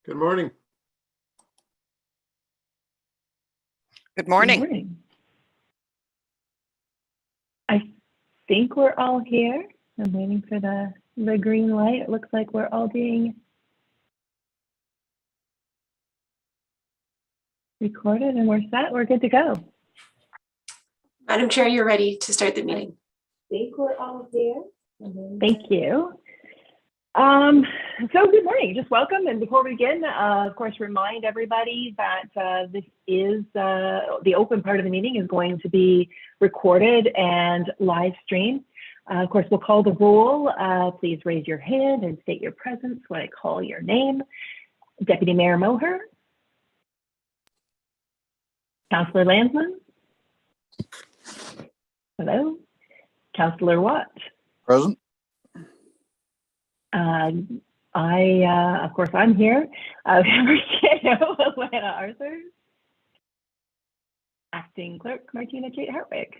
Good morning. Good morning. Good morning. I think we're all here. I'm waiting for the green light. It looks like we're all being recorded and we're set. We're good to go. Madam Chair, you're ready to start the meeting. I think we're all here. Thank you. So good morning, just welcome. And before we begin, of course, remind everybody that this is the open part of the meeting is going to be recorded and live streamed. Of course, we'll call the roll. Please raise your hand and state your presence when I call your name. Deputy Mayor Moher. Councillor Landsman. Hello. Councillor Watt. Present. Of course, I'm here. Alana Arthur. Acting Clerk Martina Kate Hartwig.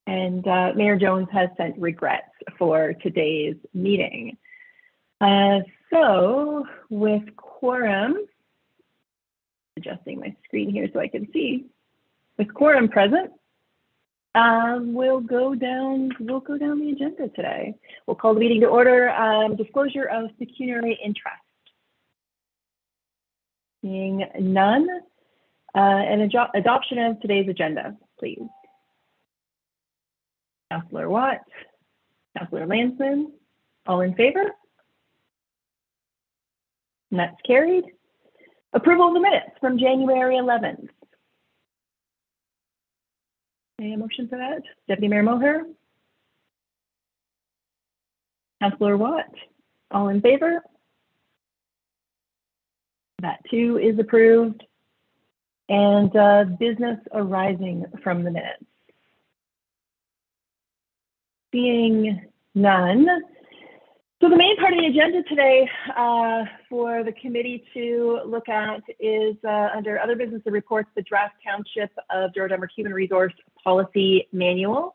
And Mayor Jones has sent regrets for today's meeting. So with quorum, adjusting my screen here so I can see, with quorum present, we'll go down the agenda today. We'll call the meeting to order. Disclosure of pecuniary interest. Seeing none, and adoption of today's agenda, please. Councillor Watt, Councillor Landsman, all in favor? And that's carried. Approval of the minutes from January 11th. Any motion for that? Deputy Mayor Moher? Councillor Watt, all in favor? That too is approved. And business arising from the minutes. Seeing none. So the main part of the agenda today for the committee to look at is under other business and reports, the draft Township of Douro-Dummer Human Resource Policy Manual.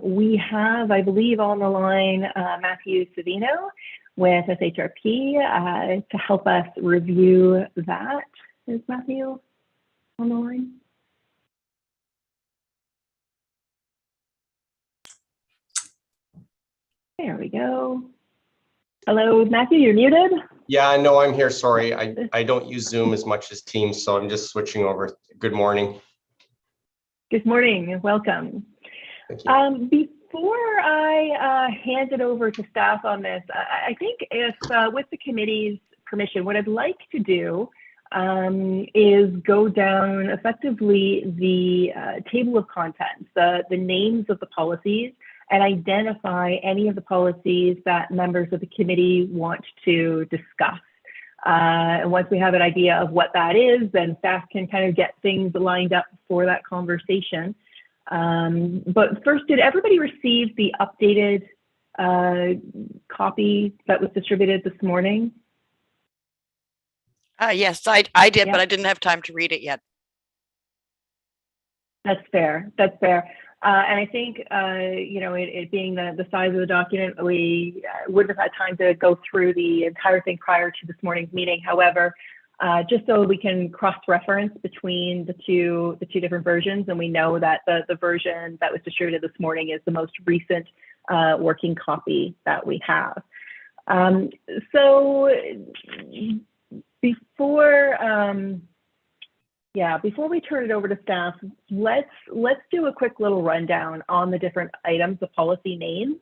We have, I believe, on the line Matthew Savino with SHRP to help us review that. Is Matthew on the line? There we go. Hello, Matthew, you're muted. Yeah, I know I'm here. Sorry, I don't use Zoom as much as Teams, so I'm just switching over. Good morning. Good morning, welcome. Thank you. Before I hand it over to staff on this, I think if with the committee's permission, what I'd like to do is go down effectively the table of contents, the names of the policies, and identify any of the policies that members of the committee want to discuss. And once we have an idea of what that is, then staff can kind of get things lined up for that conversation. But first, did everybody receive the updated copy that was distributed this morning? Yes, I did, Yeah. but I didn't have time to read it yet. That's fair. That's fair. And I think, you know, it being the size of the document, we wouldn't have had time to go through the entire thing prior to this morning's meeting. However, just so we can cross-reference between the two different versions, and we know that the version that was distributed this morning is the most recent working copy that we have. So before we turn it over to staff, let's do a quick little rundown on the different items, the policy names.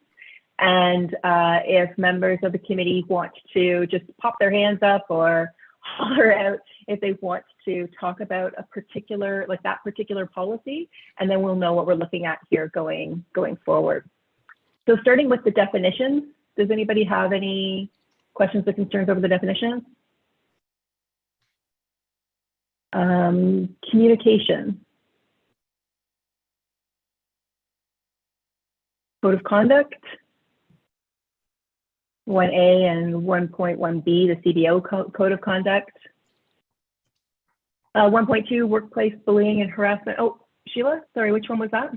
And if members of the committee want to just pop their hands up or holler out if they want to talk about a particular, like that particular policy, and then we'll know what we're looking at here going forward. So starting with the definitions, does anybody have any questions or concerns over the definitions? Communication. Code of conduct. 1A and 1.1B, the CBO code of conduct. 1.2, workplace bullying and harassment. Oh, Sheila, sorry, which one was that?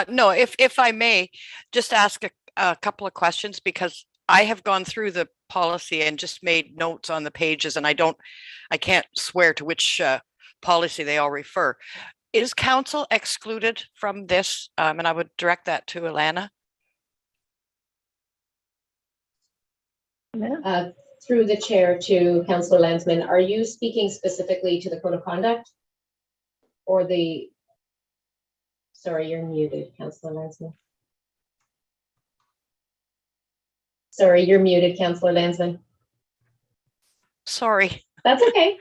No, if I may just ask a couple of questions, because I have gone through the policy and just made notes on the pages, and I can't swear to which policy they all refer. Is council excluded from this? And I would direct that to Alana. Through the chair to Councillor Landsman, are you speaking specifically to the code of conduct or the, sorry, you're muted, Councillor Landsman. Sorry, you're muted, Councillor Landsman. Sorry. That's okay.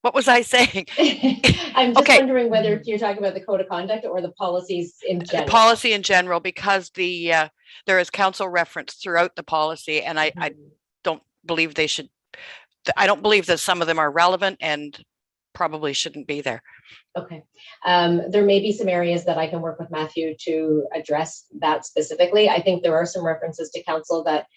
What was I saying? I'm just Okay. wondering whether you're talking about the code of conduct or the policies in The general. policy in general, because there is council reference throughout the policy, and I don't believe they should. I don't believe that some of them are relevant and probably shouldn't be there. Okay. There may be some areas that I can work with Matthew to address that specifically. I think there are some references to council that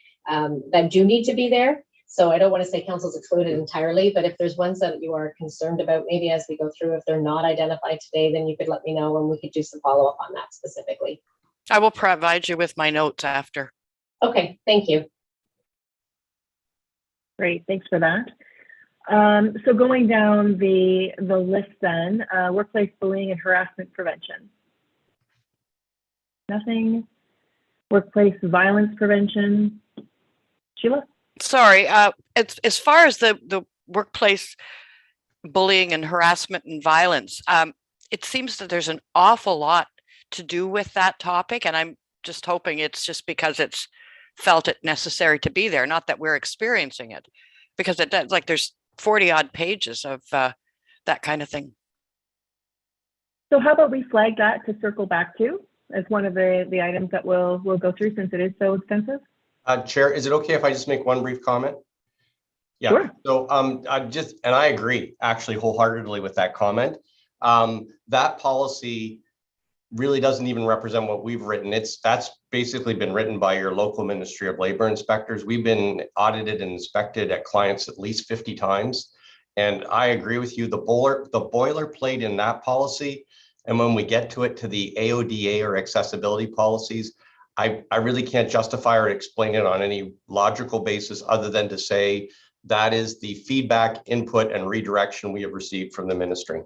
that do need to be there. So I don't want to say council's excluded entirely, but if there's ones that you are concerned about, maybe as we go through, if they're not identified today, then you could let me know and we could do some follow-up on that specifically. I will provide you with my notes after. Okay, thank you. Great, thanks for that. So going down the list then, workplace bullying and harassment prevention. Nothing. Workplace violence prevention. Sheila? Sorry, as far as the workplace bullying and harassment and violence, it seems that there's an awful lot to do with that topic, and I'm just hoping it's just because it's felt it necessary to be there, not that we're experiencing it, because it does, like, there's 40 odd pages of that kind of thing. So how about we flag that to circle back to as one of the items that we'll go through, since it is so extensive? Chair, is it okay if I just make one brief comment? Yeah. Sure. So I agree actually wholeheartedly with that comment. That policy really doesn't even represent what we've written. That's basically been written by your local Ministry of Labor inspectors. We've been audited and inspected at clients at least 50 times. And I agree with you, the boilerplate in that policy, and when we get to it, to the AODA or accessibility policies, I really can't justify or explain it on any logical basis other than to say that is the feedback, input, and redirection we have received from the ministry.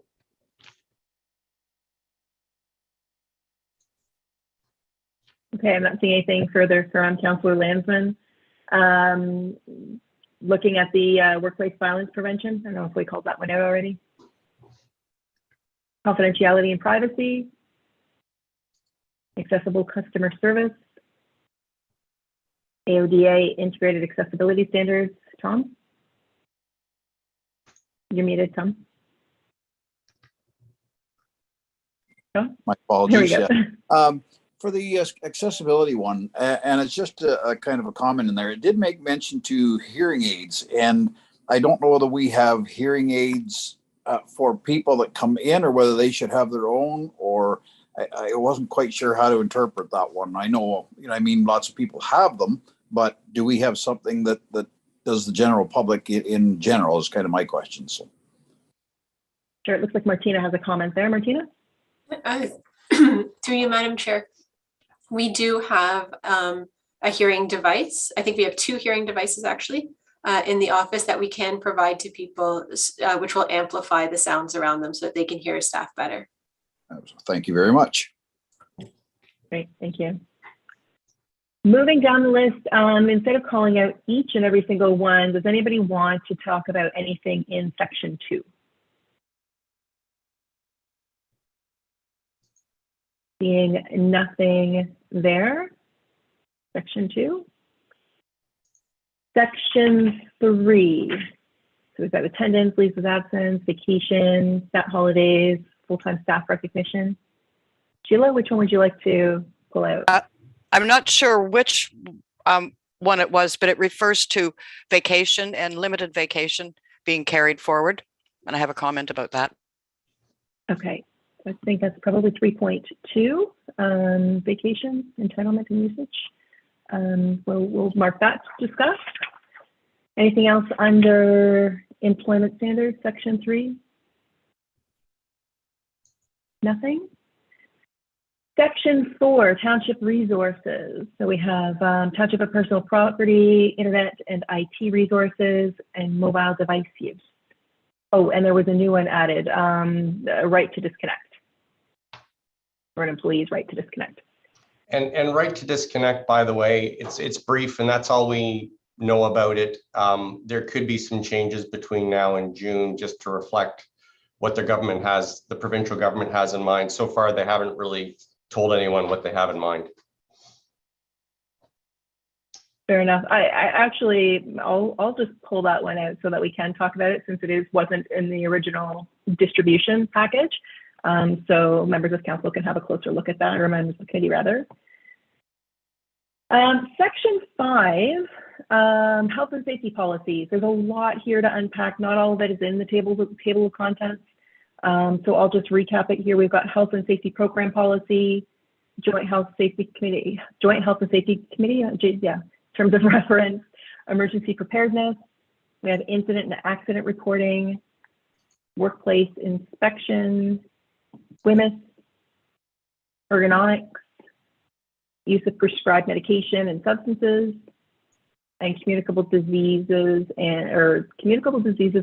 Okay, I'm not seeing anything further from Councillor Landsman. Looking at the workplace violence prevention, I don't know if we called that one out already. Confidentiality and privacy. Accessible customer service. AODA integrated accessibility standards. Tom? You're muted, Tom. Tom? My Here we apologies. go. Yeah. For the accessibility one, and it's just a kind of a comment in there, it did make mention to hearing aids, and I don't know whether we have hearing aids for people that come in or whether they should have their own, or I wasn't quite sure how to interpret that one. I know, I mean, lots of people have them, but do we have something that does the general public in general is kind of my question. So. Sure, it looks like Martina has a comment there. Martina? Through you, Madam Chair. We do have a hearing device. I think we have 2 hearing devices actually in the office that we can provide to people, which will amplify the sounds around them so that they can hear staff better. Thank you very much. Great, thank you. Moving down the list, instead of calling out each and every single one, does anybody want to talk about anything in section 2? Seeing nothing there. Section 2. Section 3. So we've got attendance, leaves of absence, vacation, stat holidays, full-time staff recognition. Sheila, which one would you like to pull out? I'm not sure which one it was, but it refers to vacation and limited vacation being carried forward. And I have a comment about that. Okay. I think that's probably 3.2, vacation, entitlement and usage. We'll mark that to discuss. Anything else under employment standards, section 3? Nothing? Section 4, Township Resources. So we have Township of Personal Property, Internet and IT resources, and mobile device use. Oh, and there was a new one added, a right to disconnect, or an employee's right to disconnect. And right to disconnect, by the way, it's brief, and that's all we know about it. There could be some changes between now and June just to reflect what the government has, the provincial government has in mind. So far, they haven't really told anyone what they have in mind. Fair enough. I actually, I'll just pull that one out so that we can talk about it, since wasn't in the original distribution package. So members of council can have a closer look at that, or members of the committee rather. Section 5, health and safety policies. There's a lot here to unpack. Not all of it is in the table of contents. So I'll just recap it here. We've got health and safety program policy, joint health and safety committee, terms of reference, emergency preparedness. We have incident and accident reporting, workplace inspections, WMIS, ergonomics, use of prescribed medication and substances, and communicable diseases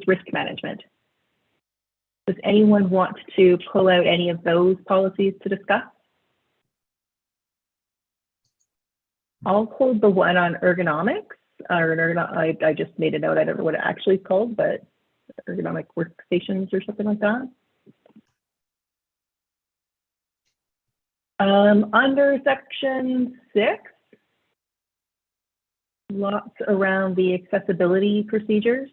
risk management. Does anyone want to pull out any of those policies to discuss? I'll hold the one on ergonomics. I just made a note. I don't know what it actually is called, but ergonomic workstations or something like that. Under section 6, lots around the accessibility procedures.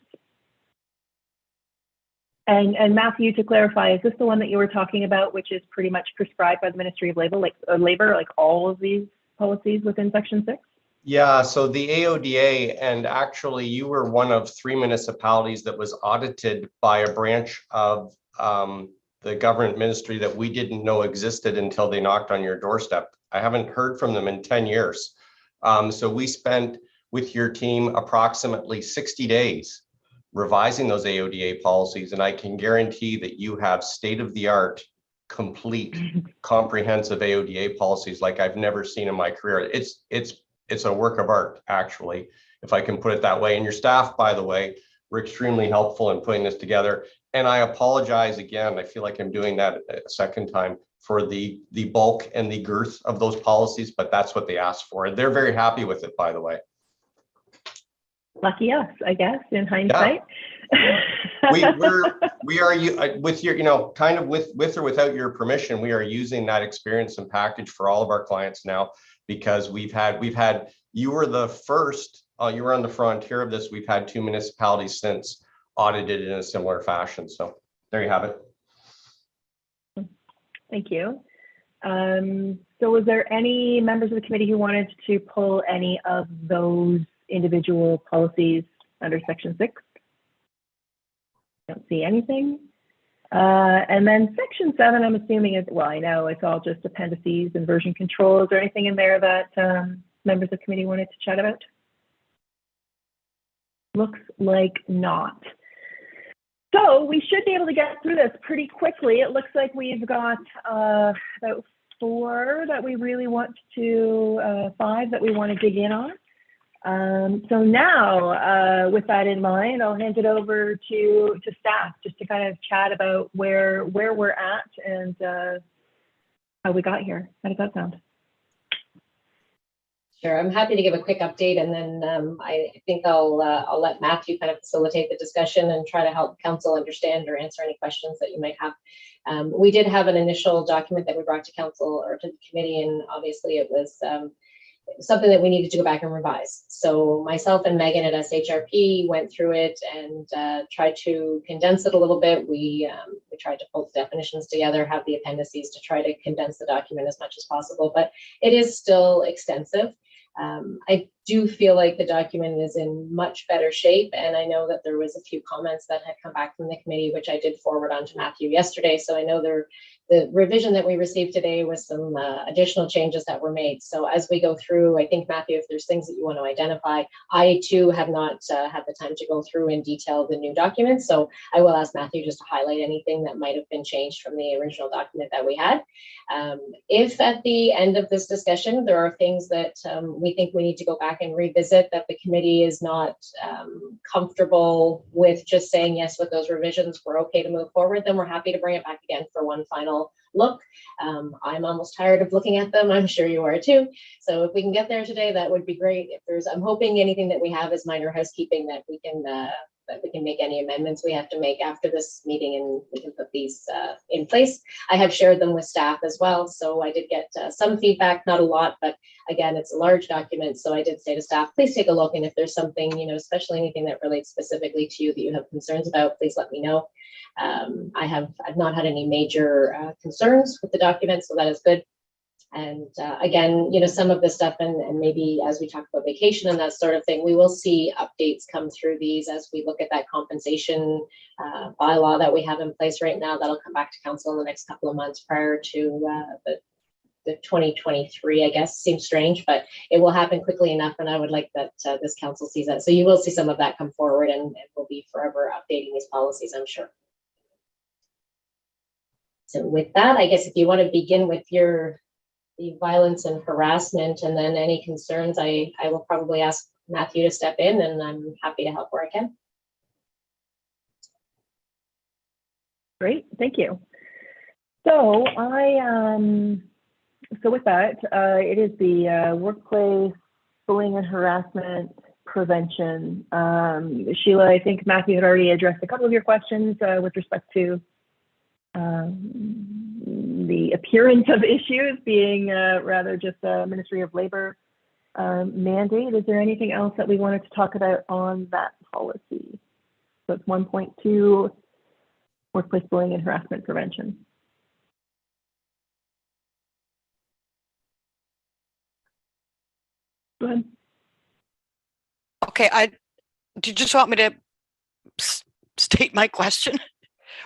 And Matthew, to clarify, is this the one that you were talking about, which is pretty much prescribed by the Ministry of Labor, like all of these policies within section 6? Yeah, so the AODA, and actually you were one of 3 municipalities that was audited by a branch of the government ministry that we didn't know existed until they knocked on your doorstep. I haven't heard from them in 10 years. So we spent with your team approximately 60 days revising those AODA policies, and I can guarantee that you have state-of-the-art, complete, comprehensive AODA policies like I've never seen in my career. It's a work of art, actually, if I can put it that way. And your staff, by the way, were extremely helpful in putting this together. And I apologize again, I feel like I'm doing that a second time, for the bulk and the girth of those policies, but that's what they asked for. And they're very happy with it, by the way. Lucky us, I guess, in hindsight. Yeah. we are with your, kind of with or without your permission, we are using that experience and package for all of our clients now, because we've had, you were the first, you were on the frontier of this. We've had 2 municipalities since audited in a similar fashion. So there you have it. Thank you. So was there any members of the committee who wanted to pull any of those individual policies under section 6? Don't see anything. And then section 7, I'm assuming is, well, I know it's all just appendices and version control. Is there anything in there that members of the committee wanted to chat about? Looks like not. So we should be able to get through this pretty quickly. It looks like we've got about 4 that we really want to, 5 that we want to dig in on. So now, with that in mind, I'll hand it over to staff just to kind of chat about where we're at and how we got here. How does that sound? Sure, I'm happy to give a quick update, and then I think I'll let Matthew kind of facilitate the discussion and try to help council understand or answer any questions that you might have. We did have an initial document that we brought to council or to the committee, and obviously it was something that we needed to go back and revise. So myself and Megan at SHRP went through it and tried to condense it a little bit. We tried to pull the definitions together, have the appendices to try to condense the document as much as possible, but it is still extensive. I do feel like the document is in much better shape. And I know that there was a few comments that had come back from the committee, which I did forward on to Matthew yesterday. So I know the revision that we received today was some additional changes that were made. So as we go through, I think, Matthew, if there's things that you want to identify, I too have not had the time to go through in detail the new documents. So I will ask Matthew just to highlight anything that might have been changed from the original document that we had. If at the end of this discussion, there are things that we think we need to go back and revisit, that the committee is not comfortable with just saying yes with those revisions, we're okay to move forward, then we're happy to bring it back again for one final look. I'm almost tired of looking at them. I'm sure you are too. So if we can get there today, that would be great. If there's, I'm hoping anything that we have is minor housekeeping, that we can make any amendments we have to make after this meeting, and we can put these in place. I have shared them with staff as well. So I did get some feedback, not a lot, but again, it's a large document. So I did say to staff, please take a look. And if there's something, you know, especially anything that relates specifically to you that you have concerns about, please let me know. I've not had any major concerns with the document, so that is good. And again, you know, some of the stuff, and maybe as we talk about vacation and that sort of thing, we will see updates come through these as we look at that compensation bylaw that we have in place right now. That'll come back to council in the next couple of months prior to the 2023, I guess. Seems strange, but it will happen quickly enough, and I would like that this council sees that. So you will see some of that come forward, and we'll be forever updating these policies, I'm sure. So with that, I guess if you want to begin with the violence and harassment, and then any concerns, I will probably ask Matthew to step in, and I'm happy to help where I can. Great, thank you. So so with that, it is the workplace bullying and harassment prevention. Sheila, I think Matthew had already addressed a couple of your questions with respect to the appearance of issues being rather just a Ministry of Labor mandate. Is there anything else that we wanted to talk about on that policy? So it's 1.2, workplace bullying and harassment prevention. Go ahead. Okay, do you just want me to state my question?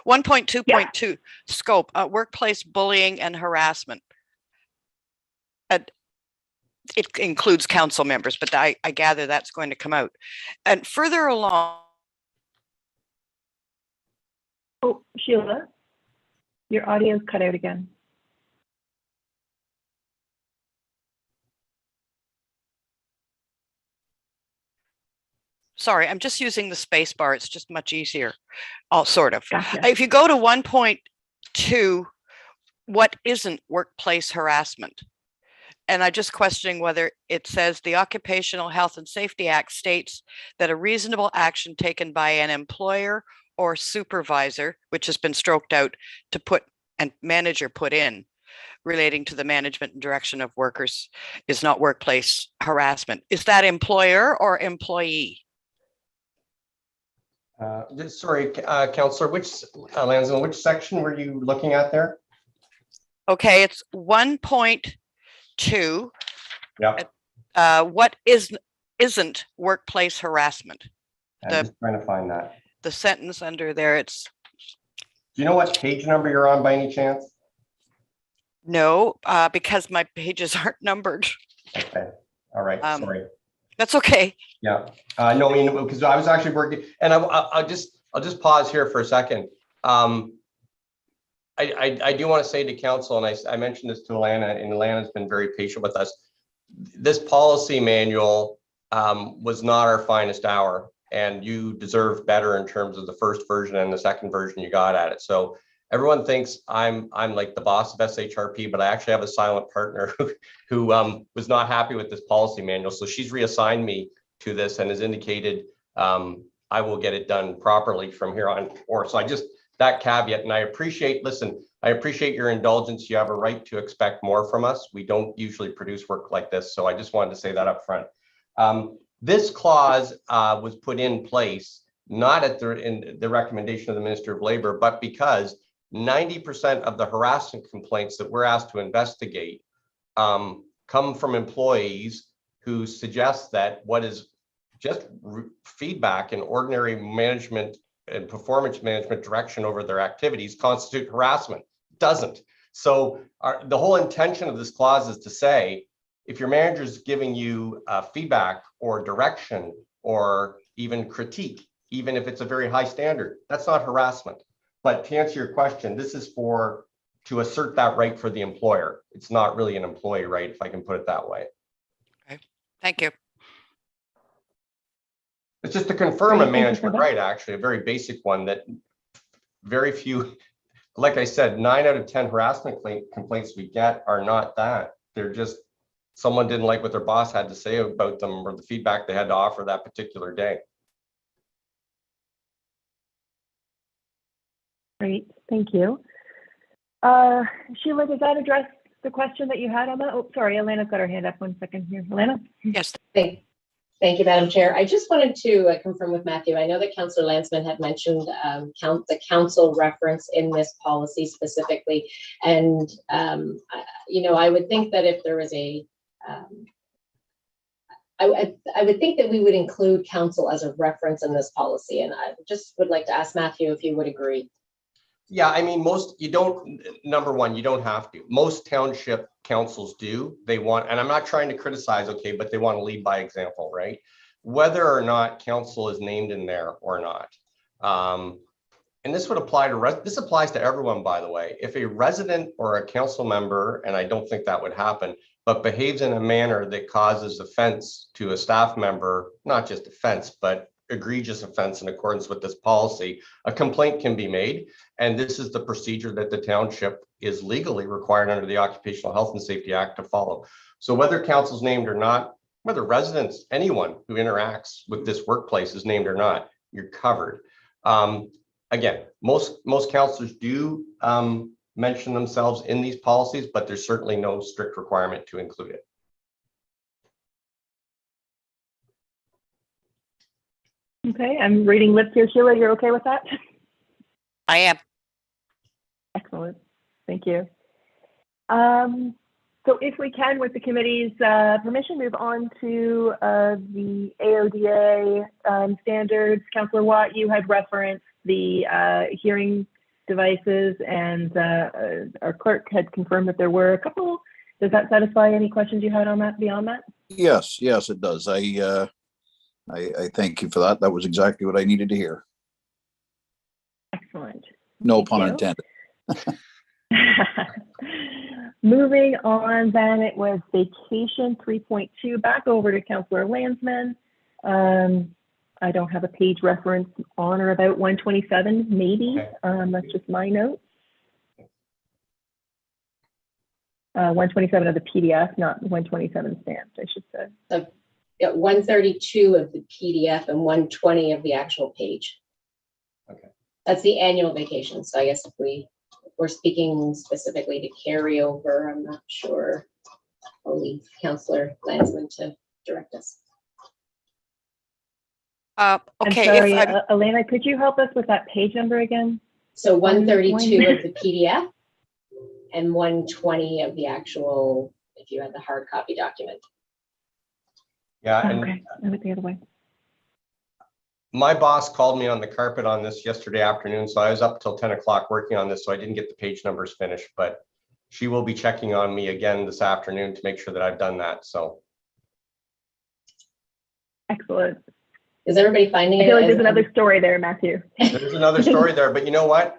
1.2.2 scope, workplace bullying and harassment. It includes council members, but I gather that's going to come out. And further along. Oh, Sheila, your audio's cut out again. Sorry, I'm just using the space bar. It's just much easier. Oh, sort of. Gotcha. If you go to 1.2, what isn't workplace harassment? And I'm just questioning whether it says the Occupational Health and Safety Act states that a reasonable action taken by an employer or supervisor, which has been stroked out to put and manager put in, relating to the management and direction of workers is not workplace harassment. Is that employer or employee? Sorry, Councillor, Lansdowne, which section were you looking at there? Okay, it's 1.2. Yeah. What isn't workplace harassment? I'm just trying to find that. The sentence under there, it's. Do you know what page number you're on by any chance? No, because my pages aren't numbered. Okay. All right. Sorry. That's okay. Yeah. No, I mean, because I was actually working, and I'll just pause here for a second. I do want to say to council, and I mentioned this to Alana, and Alana's been very patient with us. This policy manual was not our finest hour, and you deserve better in terms of the first version and the second version you got at it. So everyone thinks I'm like the boss of SHRP, but I actually have a silent partner who was not happy with this policy manual. So she's reassigned me to this and has indicated I will get it done properly from here on forth. So I just, that caveat, and I appreciate your indulgence. You have a right to expect more from us. We don't usually produce work like this. So I just wanted to say that up front. This clause was put in place not in the recommendation of the Minister of Labor, but because 90% of the harassment complaints that we're asked to investigate come from employees who suggests that what is just feedback and ordinary management and performance management direction over their activities constitute harassment. Doesn't. So the whole intention of this clause is to say, if your manager is giving you feedback or direction or even critique, even if it's a very high standard, that's not harassment. But to answer your question, this is to assert that right for the employer. It's not really an employee right, if I can put it that way. Okay, thank you. It's just to confirm a Great, thank you for management that. right, actually, a very basic one that very few, like I said, 9 out of 10 harassment complaints we get are not that. They're just someone didn't like what their boss had to say about them or the feedback they had to offer that particular day. Great, thank you. Sheila, does that address the question that you had on that? Oh, sorry, Elena's got her hand up. 1 second here. Elena? Yes. Thank you, Madam Chair. I just wanted to confirm with Matthew. I know that Councillor Landsman had mentioned the council reference in this policy specifically. And, I would think that if there was I would think that we would include council as a reference in this policy. And I just would like to ask Matthew if you would agree. Yeah, I mean, number one, you don't have to. Most township councils do. They want, and I'm not trying to criticize, okay, but they want to lead by example, right? Whether or not council is named in there or not. And this would apply to, this applies to everyone, by the way. If a resident or a council member, and I don't think that would happen, but behaves in a manner that causes offense to a staff member, not just offense, but egregious offense in accordance with this policy, a complaint can be made. And this is the procedure that the township is legally required under the Occupational Health and Safety Act to follow. So whether council's named or not, whether residents, anyone who interacts with this workplace is named or not, you're covered. Again, most councilors do mention themselves in these policies, but there's certainly no strict requirement to include it. Okay, I'm reading lips here. Sheila, you're okay with that? I am. Excellent, thank you. So if we can, with the committee's permission, move on to the AODA standards. Councillor Watt, you had referenced the hearing devices, and our clerk had confirmed that there were a couple. Does that satisfy any questions you had on that beyond that? Yes, it does. I thank you for that. That was exactly what I needed to hear. Excellent. No Thank pun you. intended. Moving on, then it was vacation 3.2. Back over to Councillor Landsman. I don't have a page reference on or about 127, maybe. Okay. That's just my note. 127 of the PDF, not 127 stamped, I should say. Yeah, 132 of the PDF and 120 of the actual page. Okay. That's the annual vacation. So I guess if we're speaking specifically to carryover, I'm not sure. I'll leave Councillor Landsman to direct us. Okay. I'm sorry, Elena, could you help us with that page number again? So 132 of the PDF and 120 of the actual, if you had the hard copy document. Yeah, Oh, and okay, I went the other way. my boss called me on the carpet on this yesterday afternoon, so I was up till 10 o'clock working on this, so I didn't get the page numbers finished, but she will be checking on me again this afternoon to make sure that I've done that, so. Excellent. Is everybody finding it? I feel like there's another story there, Matthew. There's another story there, but you know what?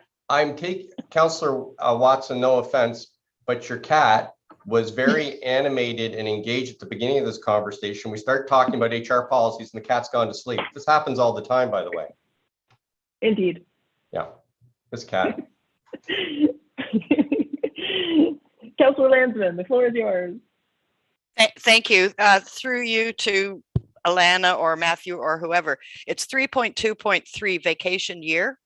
Councillor Watson, no offense, but your cat was very animated and engaged at the beginning of this conversation. We start talking about HR policies and the cat's gone to sleep. This happens all the time, by the way. Indeed. Yeah, this cat. Councillor Landsman, the floor is yours. Thank you. Through you to Alana or Matthew or whoever. It's 3.2.3 vacation year.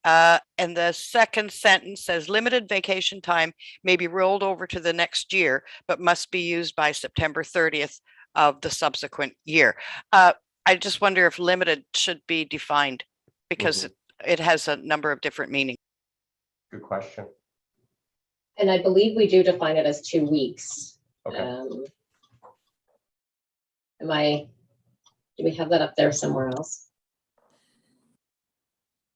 And the second sentence says limited vacation time may be rolled over to the next year, but must be used by September 30th of the subsequent year. I just wonder if limited should be defined because it has a number of different meanings. Good question. And I believe we do define it as 2 weeks. Okay. do we have that up there somewhere else?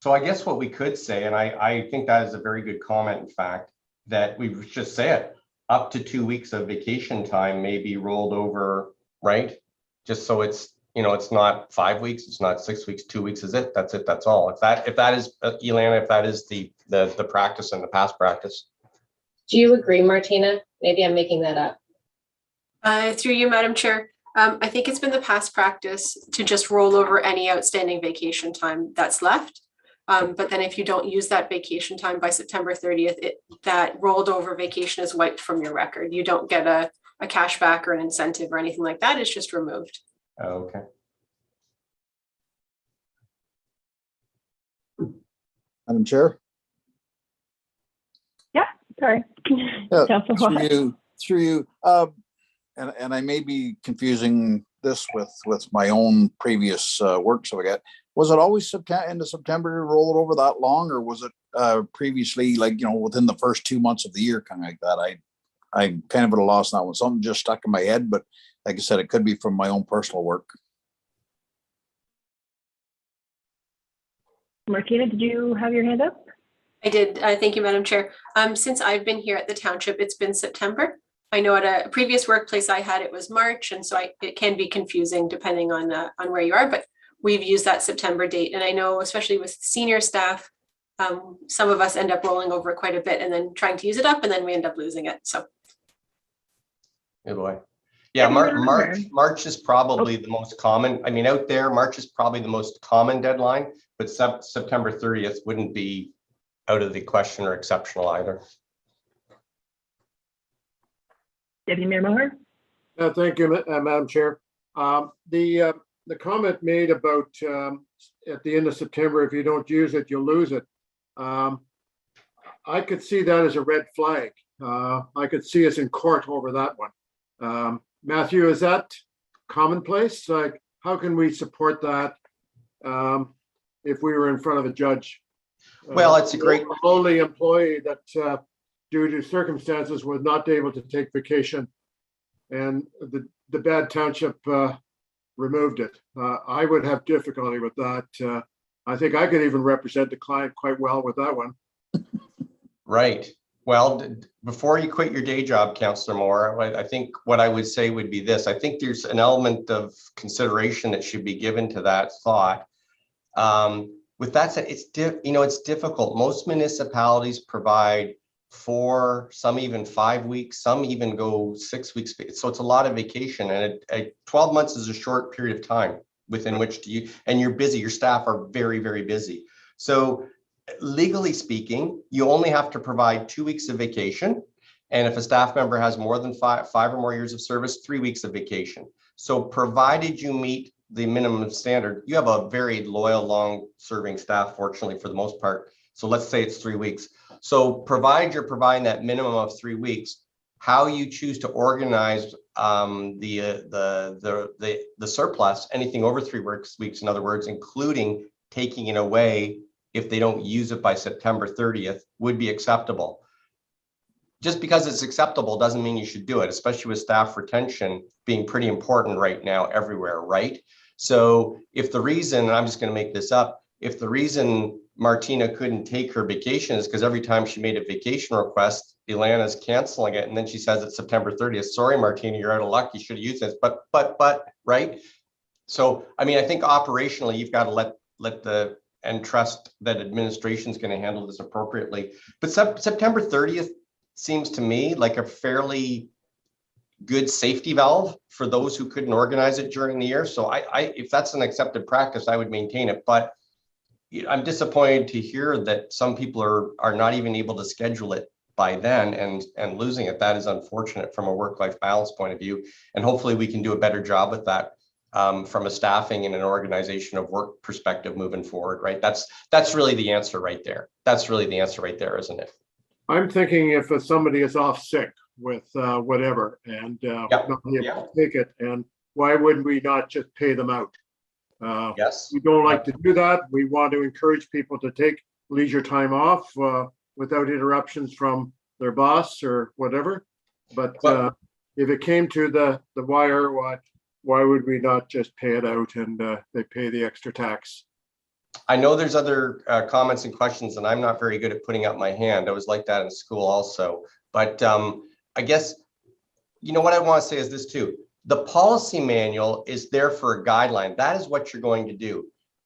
So I guess what we could say, and I think that is a very good comment, in fact, that we just say it, up to 2 weeks of vacation time may be rolled over, right? Just so it's, you know, it's not 5 weeks, it's not 6 weeks, 2 weeks is it, that's all. If that is, Elana, if that is the practice and the past practice. Do you agree, Martina? Maybe I'm making that up. Through you, Madam Chair. I think it's been the past practice to just roll over any outstanding vacation time that's left. But then if you don't use that vacation time by September 30th, that rolled over vacation is wiped from your record. You don't get a cash back or an incentive or anything like that. It's just removed. Okay. Madam Chair? Yeah, sorry. Through you. And I may be confusing this with my own previous work. So was it always end of September to roll it over that long, or was it previously, like, you know, within the first 2 months of the year, kind of like that? I'm kind of at a loss now. Something just stuck in my head, but like I said, it could be from my own personal work. Martina, did you have your hand up? I did. Thank you, Madam Chair. Since I've been here at the township, it's been September. I know at a previous workplace I had, it was March. And so it can be confusing depending on where you are, but we've used that September date. And I know, especially with senior staff, some of us end up rolling over it quite a bit and then trying to use it up, and then we end up losing it. So. Good boy. Yeah, March is probably the most common. I mean, out there, March is probably the most common deadline, but September 30th wouldn't be out of the question or exceptional either. Deputy Mayor Maher? Thank you, Madam Chair. The comment made about at the end of September, if you don't use it, you'll lose it. I could see that as a red flag. I could see us in court over that one. Matthew, is that commonplace? Like, how can we support that if we were in front of a judge? Well, it's a great lowly employee that due to circumstances was not able to take vacation, and the bad township removed it. I would have difficulty with that. I think I could even represent the client quite well with that one. Right. Well, before you quit your day job, Councillor Moore, I think what I would say would be this. I think there's an element of consideration that should be given to that thought. With that said, it's difficult. Most municipalities provide 4, some even 5 weeks, some even go 6 weeks. So it's a lot of vacation, and 12 months is a short period of time within which to use, and you're busy. Your staff are very, very busy. So legally speaking, you only have to provide 2 weeks of vacation. And if a staff member has more than five or more years of service, 3 weeks of vacation. So provided you meet the minimum standard, you have a very loyal, long serving staff, fortunately, for the most part. So let's say it's 3 weeks. So provided you're providing that minimum of 3 weeks, how you choose to organize the surplus, anything over 3 weeks, in other words, including taking it away if they don't use it by September 30th, would be acceptable. Just because it's acceptable doesn't mean you should do it, especially with staff retention being pretty important right now everywhere, right? So if the reason, and I'm just going to make this up, if the reason Martina couldn't take her vacation is because every time she made a vacation request, Ilana's canceling it, and then she says it's September 30th. Sorry, Martina, you're out of luck. You should have used this, but right? So, I mean, I think operationally, you've got to let and trust that administration is going to handle this appropriately. But September 30th seems to me like a fairly good safety valve for those who couldn't organize it during the year. So if that's an accepted practice, I would maintain it. But I'm disappointed to hear that some people are not even able to schedule it by then and losing it. That is unfortunate from a work-life balance point of view. And hopefully we can do a better job with that from a staffing and an organization of work perspective moving forward, right? That's really the answer right there. That's really the answer right there, isn't it? I'm thinking if somebody is off sick with whatever and not be able to take it, and why would we not just pay them out? Yes. We don't like to do that. We want to encourage people to take leisure time off without interruptions from their boss or whatever. But if it came to the wire, why would we not just pay it out and they pay the extra tax? I know there's other comments and questions, and I'm not very good at putting up my hand. I was like that in school also. But I guess, you know, what I want to say is this too. The policy manual is there for a guideline. That is what you're going to do.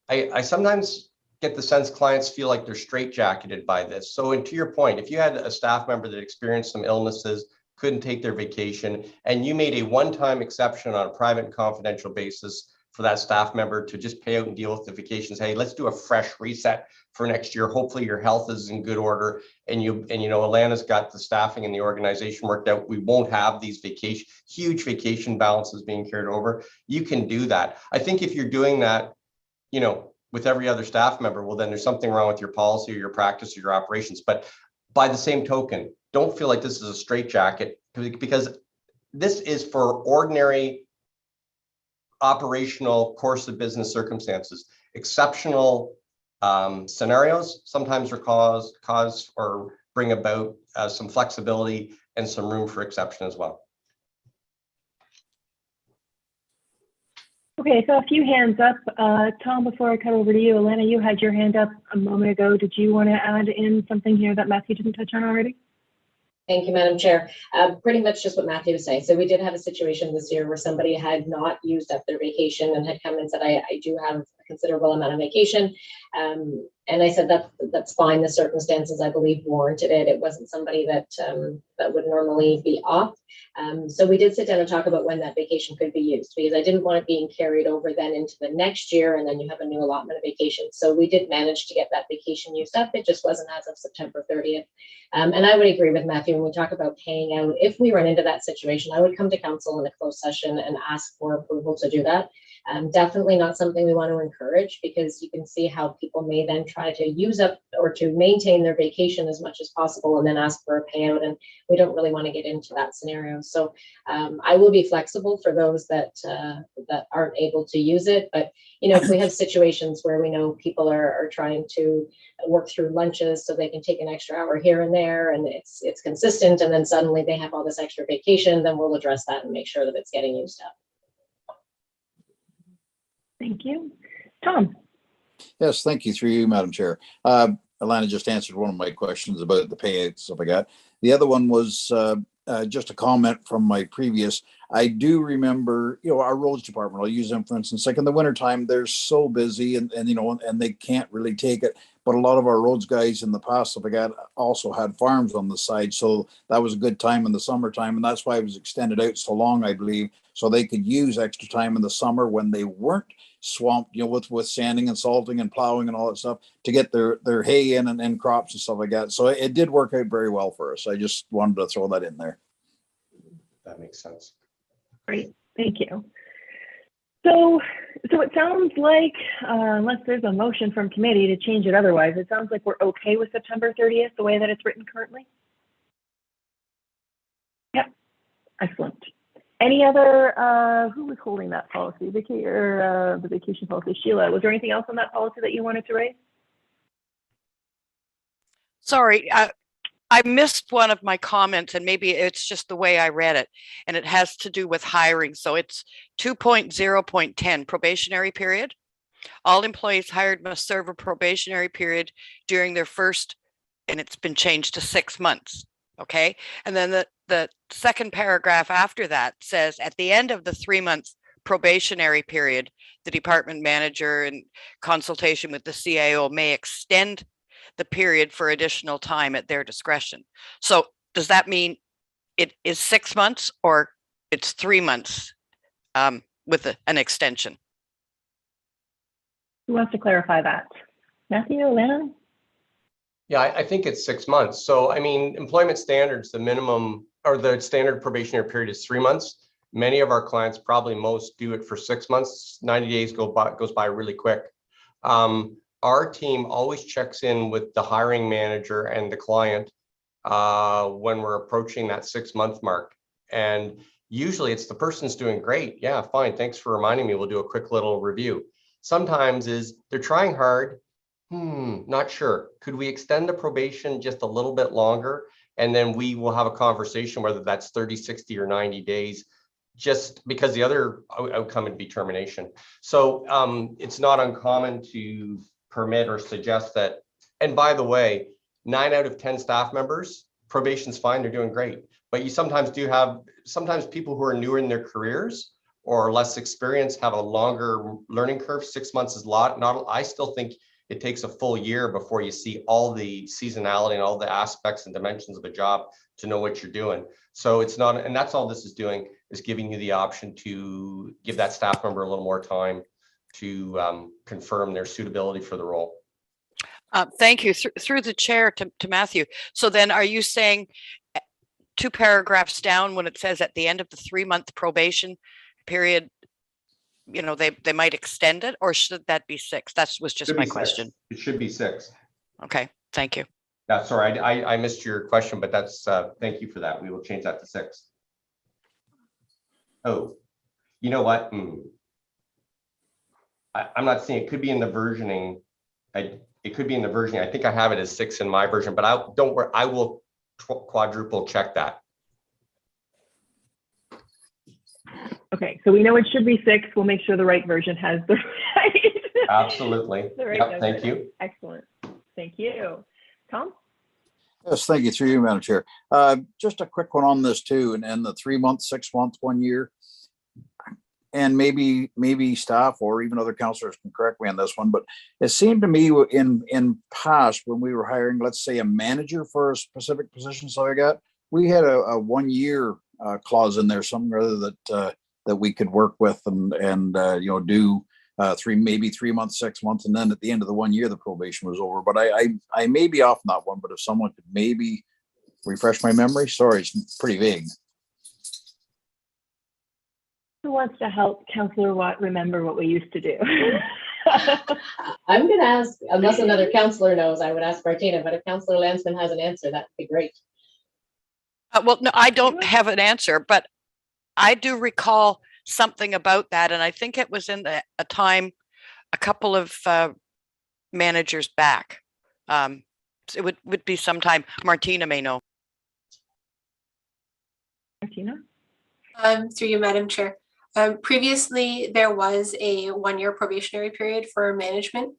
I sometimes get the sense clients feel like they're straitjacketed by this. So, and to your point, if you had a staff member that experienced some illnesses, couldn't take their vacation, and you made a one-time exception on a private and confidential basis for that staff member to just pay out and deal with the vacations. Hey, let's do a fresh reset for next year. Hopefully your health is in good order, and you know, Alana's got the staffing and the organization worked out. We won't have these huge vacation balances being carried over. You can do that. I think if you're doing that, you know, with every other staff member, well, then there's something wrong with your policy or your practice or your operations. But by the same token, don't feel like this is a straitjacket, because this is for ordinary operational course of business circumstances. Exceptional scenarios sometimes are cause or bring about some flexibility and some room for exception as well. Okay, so a few hands up. Tom, before I cut over to you, Alana, you had your hand up a moment ago. Did you want to add in something here that Matthew didn't touch on already? Thank you, Madam Chair. Pretty much just what Matthew was saying. So we did have a situation this year where somebody had not used up their vacation and had come and said, I do have a considerable amount of vacation. And I said, that's fine. The circumstances, I believe, warranted it. It wasn't somebody that would normally be off. So we did sit down and talk about when that vacation could be used, because I didn't want it being carried over then into the next year, and then you have a new allotment of vacation. So we did manage to get that vacation used up. It just wasn't as of September 30th. And I would agree with Matthew when we talk about paying out. If we run into that situation, I would come to council in a closed session and ask for approval to do that. Definitely not something we want to encourage, because you can see how people may then try to use up or to maintain their vacation as much as possible and then ask for a payout, and we don't really want to get into that scenario. So I will be flexible for those that aren't able to use it. But you know, if we have situations where we know people are trying to work through lunches so they can take an extra hour here and there, and it's consistent, and then suddenly they have all this extra vacation, then we'll address that and make sure that it's getting used up. Thank you. Tom. Yes, thank you, through you, Madam Chair. Alana just answered one of my questions about the pay stuff I got. The other one was just a comment from my previous. I do remember, you know, our roads department, I'll use them for instance, like in the wintertime, they're so busy and you know, and they can't really take it. But a lot of our roads guys in the past, stuff I got, also had farms on the side. So that was a good time in the summertime. And that's why it was extended out so long, I believe, so they could use extra time in the summer when they weren't swamped, you know, with sanding and salting and plowing and all that stuff, to get their hay in and crops and stuff like that. So it did work out very well for us. I just wanted to throw that in there. That makes sense. Great, thank you. So it sounds like, unless there's a motion from committee to change it otherwise, it sounds like we're okay with September 30th, the way that it's written currently? Yep, excellent. Any other, who was holding that policy? The vacation policy? Sheila, was there anything else on that policy that you wanted to raise? Sorry, I missed one of my comments, and maybe it's just the way I read it, and it has to do with hiring. So it's 2.0.10, probationary period. All employees hired must serve a probationary period during their first, and it's been changed to 6 months. Okay. And then the second paragraph after that says, at the end of the 3 months probationary period, the department manager, in consultation with the CAO, may extend the period for additional time at their discretion. So does that mean it is 6 months or it's 3 months with an extension? Who wants to clarify that? Matthew, Alana? Yeah, I think it's 6 months. So, I mean, employment standards, the minimum or the standard probationary period is 3 months. Many of our clients, probably most, do it for 6 months. 90 days goes by really quick. Our team always checks in with the hiring manager and the client when we're approaching that 6 month mark. And usually it's the person's doing great. Yeah, fine. Thanks for reminding me. We'll do a quick little review. Sometimes they're trying hard. Not sure. Could we extend the probation just a little bit longer? And then we will have a conversation, whether that's 30, 60, or 90 days, just because the other outcome would be termination. So it's not uncommon to permit or suggest that, and by the way, 9 out of 10 staff members, probation's fine, they're doing great. But you sometimes do have, sometimes people who are newer in their careers or less experienced have a longer learning curve. 6 months is a lot. I still think it takes a full year before you see all the seasonality and all the aspects and dimensions of a job to know what you're doing. So it's not, and that's all this is doing, is giving you the option to give that staff member a little more time to confirm their suitability for the role. Thank you. Through the chair to Matthew. So then are you saying 2 paragraphs down when it says at the end of the 3-month probation period, you know, they might extend it, or should that be 6? That was just my question. It should be 6. Okay, thank you. Yeah, sorry, I missed your question, but that's, thank you for that. We will change that to 6. Oh, you know what? I'm not seeing, it could be in the versioning. It could be in the versioning. I think I have it as 6 in my version, but don't worry, I will quadruple check that. Okay, so we know it should be 6. We'll make sure the right version has the right. Absolutely. The right Yep, thank you. Excellent. Thank you. Tom? Yes, thank you. Through you, Madam Chair. Just a quick one on this too, and the 3 months, 6 months, 1 year. And maybe staff or even other counselors can correct me on this one, but it seemed to me in past when we were hiring, let's say, a manager for a specific position, so I got, we had a 1 year clause in there, something or other that we could work with and you know, do maybe 3 months, 6 months, and then at the end of the 1 year the probation was over. But I may be off on that one, but if someone could maybe refresh my memory. Sorry, it's pretty vague. Who wants to help Councillor Watt remember what we used to do? I'm going to ask, unless another councillor knows, I would ask Martina, but if Councillor Lansman has an answer, that would be great. Well, no, I don't have an answer, but I do recall something about that. And I think it was in a time, a couple of managers back. It would be sometime. Martina may know. Martina? Through you, Madam Chair. Previously, there was a 1-year probationary period for management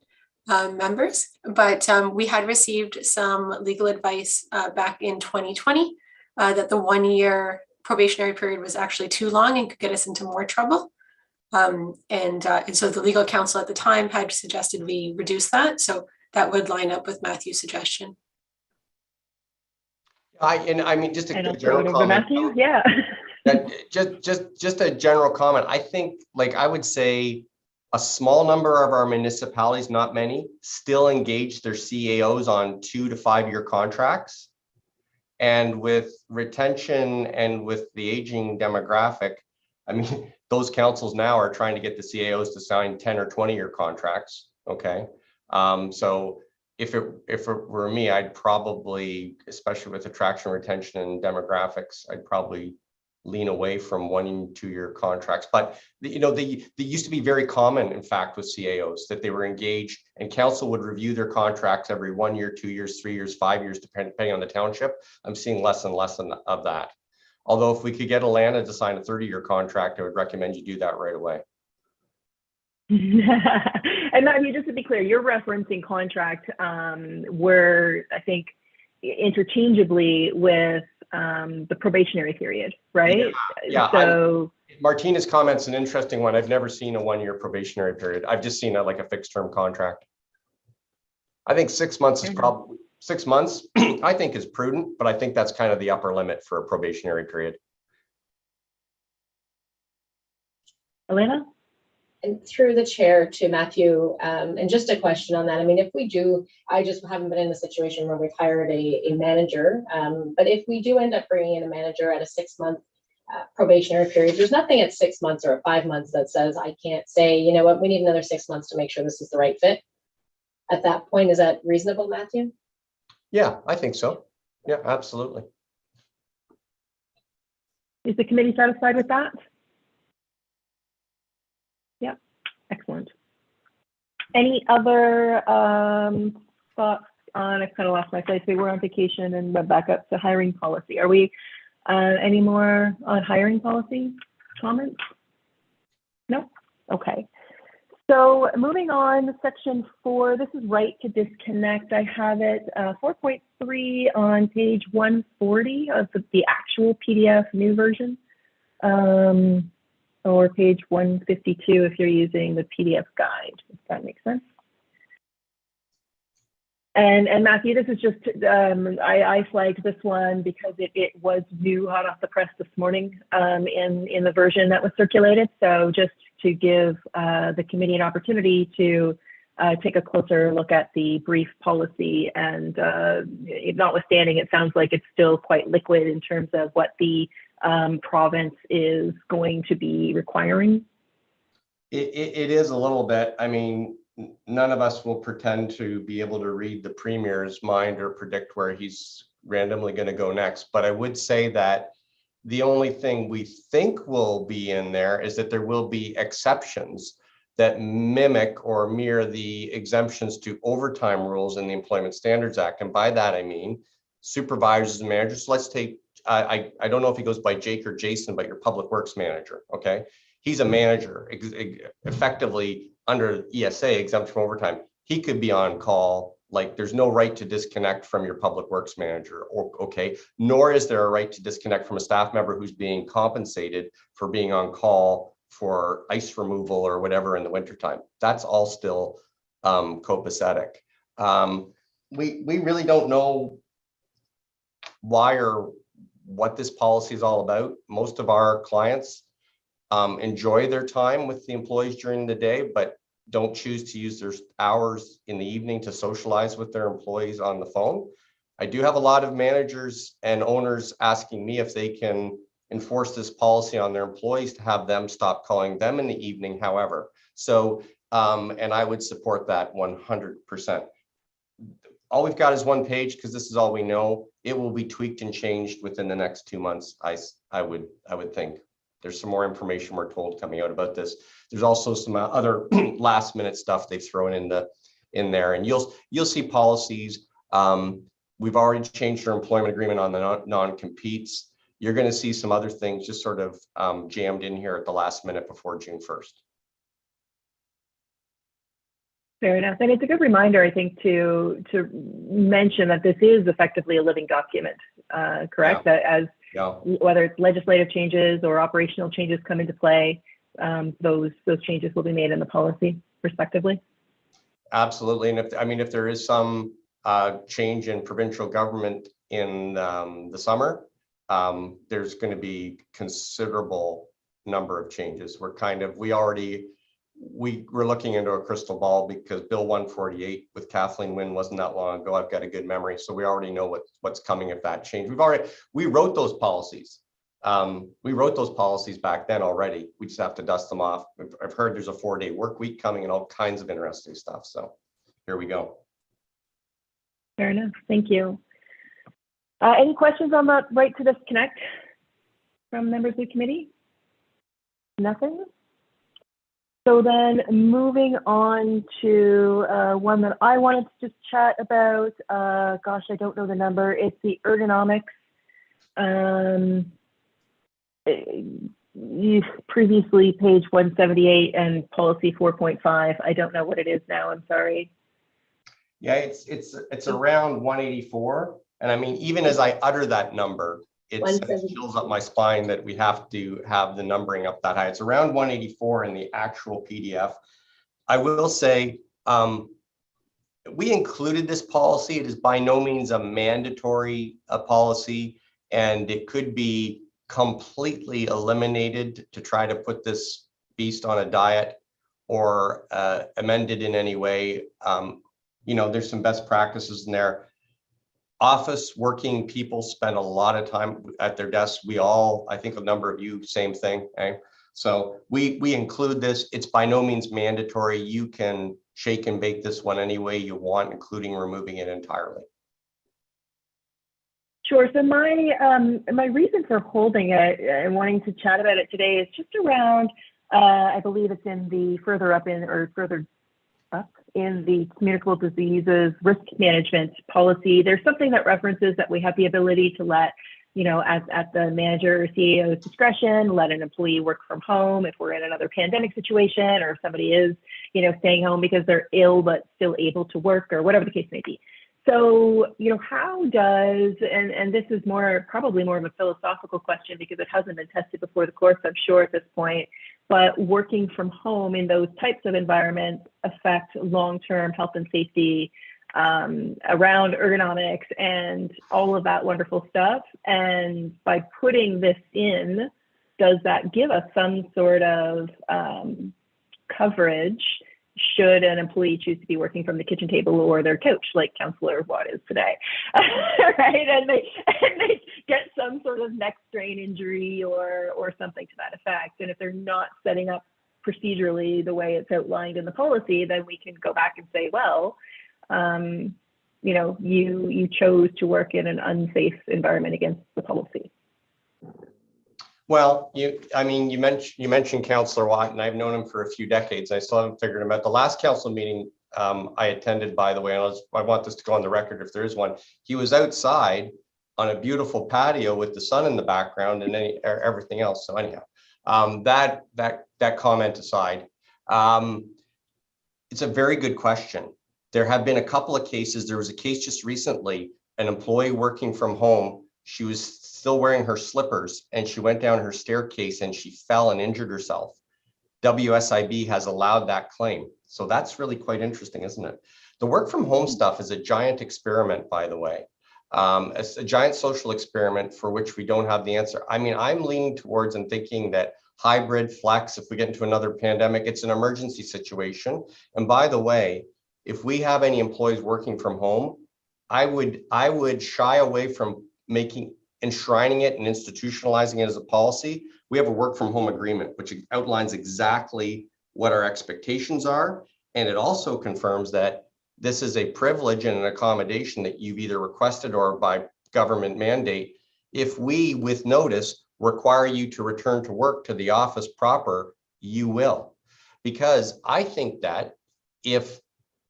members, but we had received some legal advice back in 2020 that the 1-year probationary period was actually too long and could get us into more trouble. And so the legal counsel at the time had suggested we reduce that. So that would line up with Matthew's suggestion. I mean, just a general comment. Matthew, yeah. just a general comment. I think, like, I would say a small number of our municipalities, not many, still engage their CAOs on 2 to 5 year contracts. And with retention and with the aging demographic, I mean, those councils now are trying to get the CAOs to sign 10 or 20 year contracts. Okay. So if it were me, I'd probably, especially with attraction, retention, and demographics, I'd probably lean away from 1 and 2 year contracts. But you know, they used to be very common, in fact, with CAOs, that they were engaged and council would review their contracts every 1 year, 2 years, 3 years, 5 years, depending on the township. I'm seeing less and less of that. Although if we could get Alana to sign a 30-year contract, I would recommend you do that right away. And Matthew, just to be clear, you're referencing contract where I think interchangeably with the probationary period, right? Yeah. So Martina's comment's an interesting one. I've never seen a 1 year probationary period. I've just seen like a fixed term contract. I think 6 months is probably 6 months. I think is prudent, but I think that's kind of the upper limit for a probationary period. Elena? And through the chair to Matthew, and just a question on that. I mean, if we do, I just haven't been in a situation where we've hired a manager, but if we do end up bringing in a manager at a 6 month probationary period, there's nothing at 6 months or 5 months that says I can't say, you know what, we need another 6 months to make sure this is the right fit. At that point, is that reasonable, Matthew? Yeah, I think so. Yeah, absolutely. Is the committee satisfied with that? Yeah, excellent. Any other thoughts on, I kind of lost my place, we were on vacation and went back up to hiring policy. Are we any more on hiring policy? comments? No? Okay. So moving on, section 4, this is right to disconnect. I have it 4.3 on page 140 of the actual PDF new version, or page 152 if you're using the PDF guide, if that makes sense. And Matthew, this is just, I flagged this one because it was new, hot off the press this morning in the version that was circulated. So just to give the committee an opportunity to take a closer look at the brief policy, and notwithstanding, it sounds like it's still quite liquid in terms of what the province is going to be requiring. It is a little bit. I mean, none of us will pretend to be able to read the Premier's mind or predict where he's randomly going to go next. But I would say that the only thing we think will be in there is that there will be exceptions that mimic or mirror the exemptions to overtime rules in the Employment Standards Act. And by that, I mean supervisors and managers. Let's take, I don't know if he goes by Jake or Jason, but your public works manager, okay? He's a manager, effectively under ESA, exempt from overtime. He could be on call, like there's no right to disconnect from your public works manager, or okay, nor is there a right to disconnect from a staff member who's being compensated for being on call for ice removal or whatever in the wintertime. That's all still copacetic. We really don't know why or what this policy is all about. Most of our clients enjoy their time with the employees during the day, but don't choose to use their hours in the evening to socialize with their employees on the phone. I do have a lot of managers and owners asking me if they can enforce this policy on their employees to have them stop calling them in the evening, however. So, and I would support that 100%. All we've got is one page because this is all we know. It will be tweaked and changed within the next 2 months, I would think. There's some more information we're told coming out about this. There's also some other last minute stuff they've thrown in there, and you'll see policies. We've already changed our employment agreement on the non-competes. You're going to see some other things just sort of jammed in here at the last minute before June 1st. Fair enough. And it's a good reminder, I think, to mention that this is effectively a living document, correct? Yeah. That as whether it's legislative changes or operational changes come into play, those changes will be made in the policy respectively. Absolutely. And if there is some change in provincial government in the summer, there's going to be considerable number of changes. We're looking into a crystal ball because Bill 148 with Kathleen Wynne wasn't that long ago. I've got a good memory, so we already know what's coming if that change. We wrote those policies. We wrote those policies back then already. We just have to dust them off. I've heard there's a 4-day work week coming and all kinds of interesting stuff. So here we go. Fair enough. Thank you. Any questions on the right to disconnect from members of the committee? Nothing? So then moving on to one that I wanted to just chat about, gosh, I don't know the number. It's the ergonomics. Previously page 178 and policy 4.5. I don't know what it is now, I'm sorry. Yeah, it's around 184. And I mean, even as I utter that number, it chills up my spine that we have to have the numbering up that high. It's around 184 in the actual PDF. I will say, we included this policy. It is by no means a mandatory policy, and it could be completely eliminated to try to put this beast on a diet or amended in any way. There's some best practices in there. Office working people spend a lot of time at their desks. I think a number of you, same thing. Okay? So we include this. It's by no means mandatory. You can shake and bake this one any way you want, including removing it entirely. Sure. So my reason for holding it and wanting to chat about it today is just around, I believe it's in the further up in the communicable diseases risk management policy. There's something that references that we have the ability to let at the manager or CEO's discretion, let an employee work from home if we're in another pandemic situation, or if somebody is, staying home because they're ill but still able to work, or whatever the case may be. So, how does, and this is probably more of a philosophical question because it hasn't been tested before the course, I'm sure, at this point, but working from home in those types of environments affect long-term health and safety around ergonomics and all of that wonderful stuff? And by putting this in, does that give us some sort of coverage should an employee choose to be working from the kitchen table or their couch, like Councillor Watt is today, right? And they get some sort of neck strain injury or something to that effect. And if they're not setting up procedurally the way it's outlined in the policy, then we can go back and say, well, you chose to work in an unsafe environment against the policy. Well, you mentioned Councillor Watt, and I've known him for a few decades. I still haven't figured him out. The last council meeting I attended, by the way, and I want this to go on the record if there is one, he was outside on a beautiful patio with the sun in the background and everything else. So anyhow, that comment aside, it's a very good question. There have been a couple of cases. There was a case just recently, an employee working from home. She was still wearing her slippers and she went down her staircase and she fell and injured herself. WSIB has allowed that claim. So that's really quite interesting, isn't it? The work from home stuff is a giant experiment, by the way. It's a giant social experiment for which we don't have the answer. I mean, I'm leaning towards and thinking that hybrid flex, if we get into another pandemic, it's an emergency situation. And by the way, if we have any employees working from home, I would shy away from enshrining it and institutionalizing it as a policy. We have a work from home agreement, which outlines exactly what our expectations are. And it also confirms that this is a privilege and an accommodation that you've either requested or by government mandate. If we, with notice, require you to return to work to the office proper, you will. Because I think that if,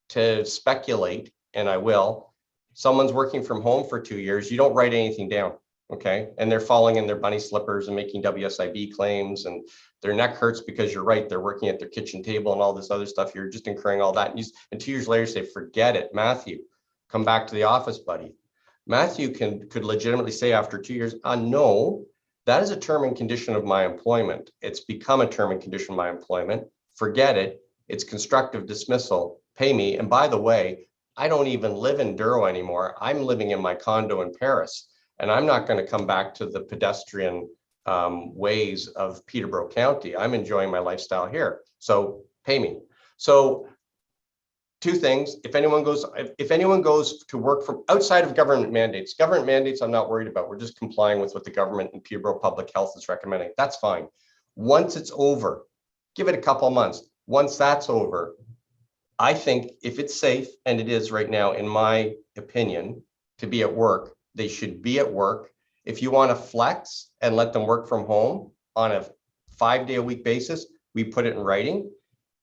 to speculate, and I will, someone's working from home for 2 years, you don't write anything down. Okay, and they're falling in their bunny slippers and making WSIB claims, and their neck hurts because you're right, they're working at their kitchen table and all this other stuff. You're just incurring all that, and 2 years later say, forget it, Matthew, come back to the office, buddy. Matthew could legitimately say after 2 years, no, that is a term and condition of my employment. It's become a term and condition of my employment. Forget it. It's constructive dismissal. Pay me. And by the way, I don't even live in Douro anymore. I'm living in my condo in Paris. And I'm not going to come back to the pedestrian ways of Peterborough County. I'm enjoying my lifestyle here. So pay me. So two things. If anyone goes to work from outside of government mandates, I'm not worried about. We're just complying with what the government and Peterborough Public Health is recommending. That's fine. Once it's over, give it a couple of months. Once that's over, I think if it's safe, and it is right now, in my opinion, to be at work, they should be at work. If you want to flex and let them work from home on a 5-day-a-week basis, we put it in writing.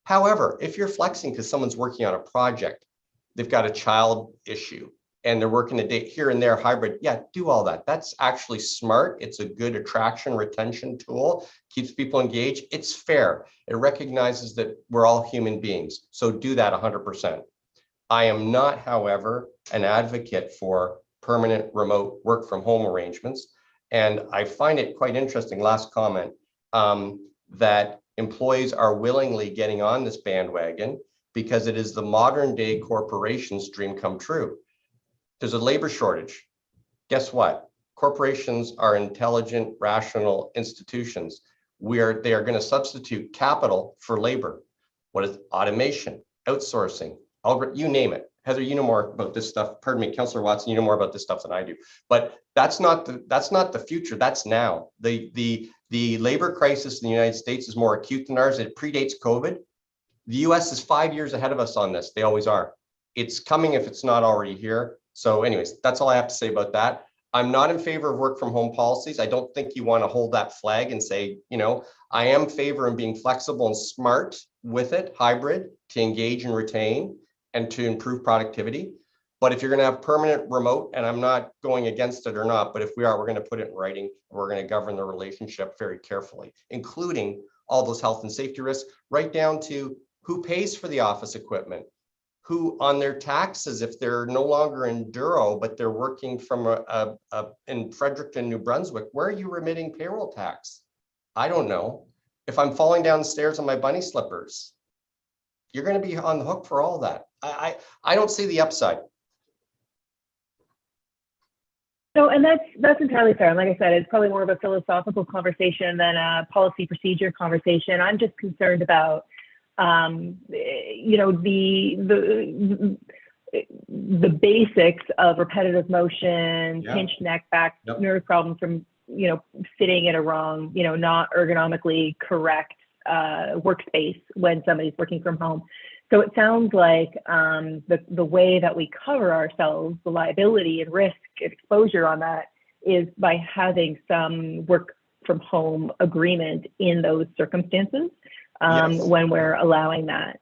However, if you're flexing because someone's working on a project, they've got a child issue, and they're working a day here and there hybrid, yeah, do all that. That's actually smart. It's a good attraction retention tool, keeps people engaged. It's fair. It recognizes that we're all human beings. So do that 100%. I am not, however, an advocate for permanent remote work from home arrangements. And I find it quite interesting, last comment, that employees are willingly getting on this bandwagon because it is the modern day corporation's dream come true. There's a labor shortage. Guess what? Corporations are intelligent, rational institutions. They are going to substitute capital for labor. What is automation, outsourcing, you name it. Heather, you know more about this stuff. Pardon me, Councillor Watson, you know more about this stuff than I do. But that's not the future. That's now. The labor crisis in the United States is more acute than ours. It predates COVID. The US is 5 years ahead of us on this. They always are. It's coming if it's not already here. So anyways, that's all I have to say about that. I'm not in favor of work from home policies. I don't think you want to hold that flag and say, I am in favor of being flexible and smart with it, hybrid, to engage and retain and to improve productivity. But if you're going to have permanent remote, and I'm not going against it or not, but if we are, we're going to put it in writing. We're going to govern the relationship very carefully, including all those health and safety risks, right down to who pays for the office equipment, who on their taxes, if they're no longer in Douro, but they're working from in Fredericton, New Brunswick, where are you remitting payroll tax? I don't know. If I'm falling down the stairs on my bunny slippers, you're going to be on the hook for all that. I don't see the upside. No, and that's entirely fair. And like I said, it's probably more of a philosophical conversation than a policy procedure conversation. I'm just concerned about, you know, the basics of repetitive motion, pinched neck, back, nerve problems from, you know, sitting in a wrong, you know, not ergonomically correct workspace when somebody's working from home. So it sounds like the way that we cover ourselves, the liability and risk and exposure on that, is by having some work from home agreement in those circumstances when we're allowing that.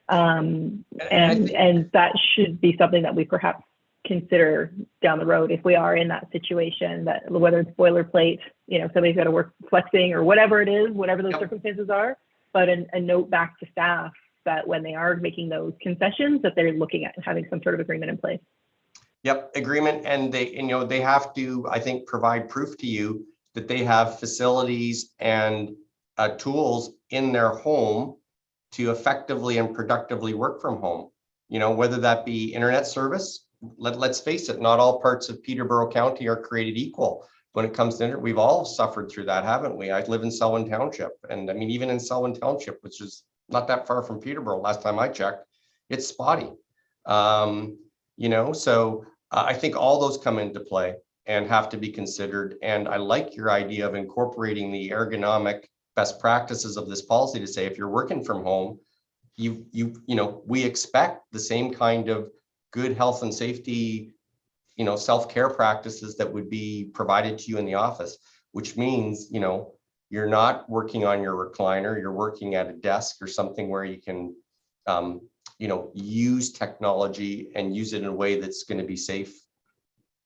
And that should be something that we perhaps consider down the road if we are in that situation, that whether it's boilerplate, you know, somebody's got to work flexing or whatever it is, whatever those circumstances are, but a note back to staff that when they are making those concessions, that they're looking at having some sort of agreement in place. Yep, agreement, and they have to, I think, provide proof to you that they have facilities and tools in their home to effectively and productively work from home. You know, whether that be internet service. Let's face it, not all parts of Peterborough County are created equal. When it comes to internet, we've all suffered through that, haven't we? I live in Selwyn Township, and I mean, even in Selwyn Township, which is not that far from Peterborough, last time I checked, it's spotty. You know, so I think all those come into play and have to be considered. And I like your idea of incorporating the ergonomic best practices of this policy to say, if you're working from home, you know, we expect the same kind of good health and safety, you know, self-care practices that would be provided to you in the office, which means, you know, you're not working on your recliner, you're working at a desk or something where you can, you know, use technology and use it in a way that's going to be safe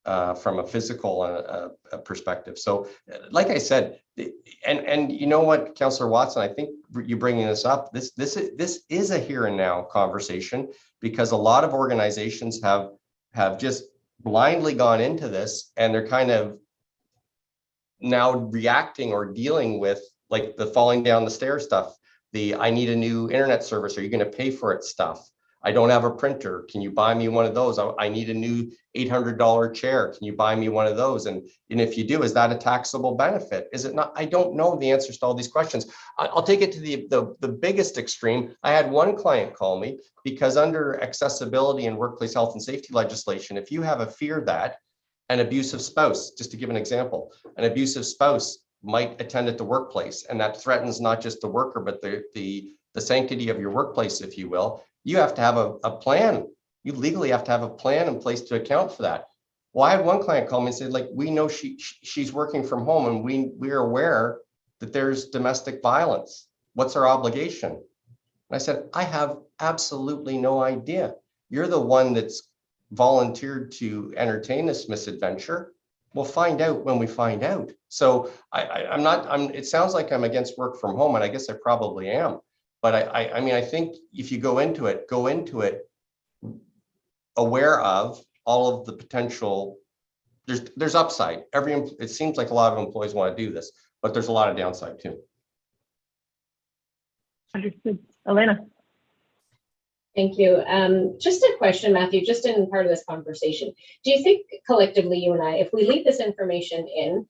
from a physical perspective. So like I said, and you know what, Councillor Watson, I think you bringing this up, this is a here and now conversation, because a lot of organizations have just blindly gone into this, and they're kind of now reacting or dealing with like the falling down the stairs stuff, the I need a new internet service, are you going to pay for it stuff? I don't have a printer, can you buy me one of those? I need a new $800 chair, can you buy me one of those? And if you do, is that a taxable benefit? Is it not? I don't know the answers to all these questions. I'll take it to the biggest extreme. I had one client call me because under accessibility and workplace health and safety legislation, if you have a fear that an abusive spouse, just to give an example, an abusive spouse might attend at the workplace, and that threatens not just the worker, but the sanctity of your workplace, if you will, you have to have a plan. You legally have to have a plan in place to account for that. Well, I had one client call me and said, like, we know she's working from home, and we're aware that there's domestic violence. What's our obligation? And I said, I have absolutely no idea. You're the one that's volunteered to entertain this misadventure. We'll find out when we find out. So it sounds like I'm against work from home, and I guess I probably am. But I mean, I think if you go into it aware of all of the potential, there's upside. It seems like a lot of employees want to do this, but there's a lot of downside too. Understood. Elena. Thank you. Just a question, Matthew, just in part of this conversation. Do you think collectively, you and I, if we leave this information in,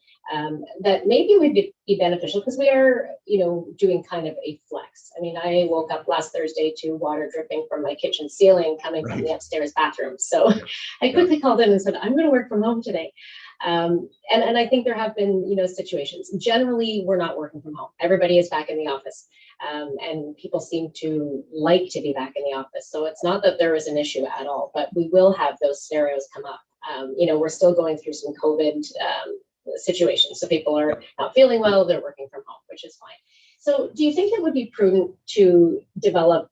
that maybe would be beneficial, because we are, you know, doing kind of a flex. I mean, I woke up last Thursday to water dripping from my kitchen ceiling coming from the upstairs bathroom. So I quickly called in and said, I'm going to work from home today. And I think there have been, you know, situations. Generally, we're not working from home. Everybody is back in the office. And people seem to like to be back in the office. So it's not that there is an issue at all, but we will have those scenarios come up. You know, we're still going through some COVID situations. So people are not feeling well, they're working from home, which is fine. So do you think it would be prudent to develop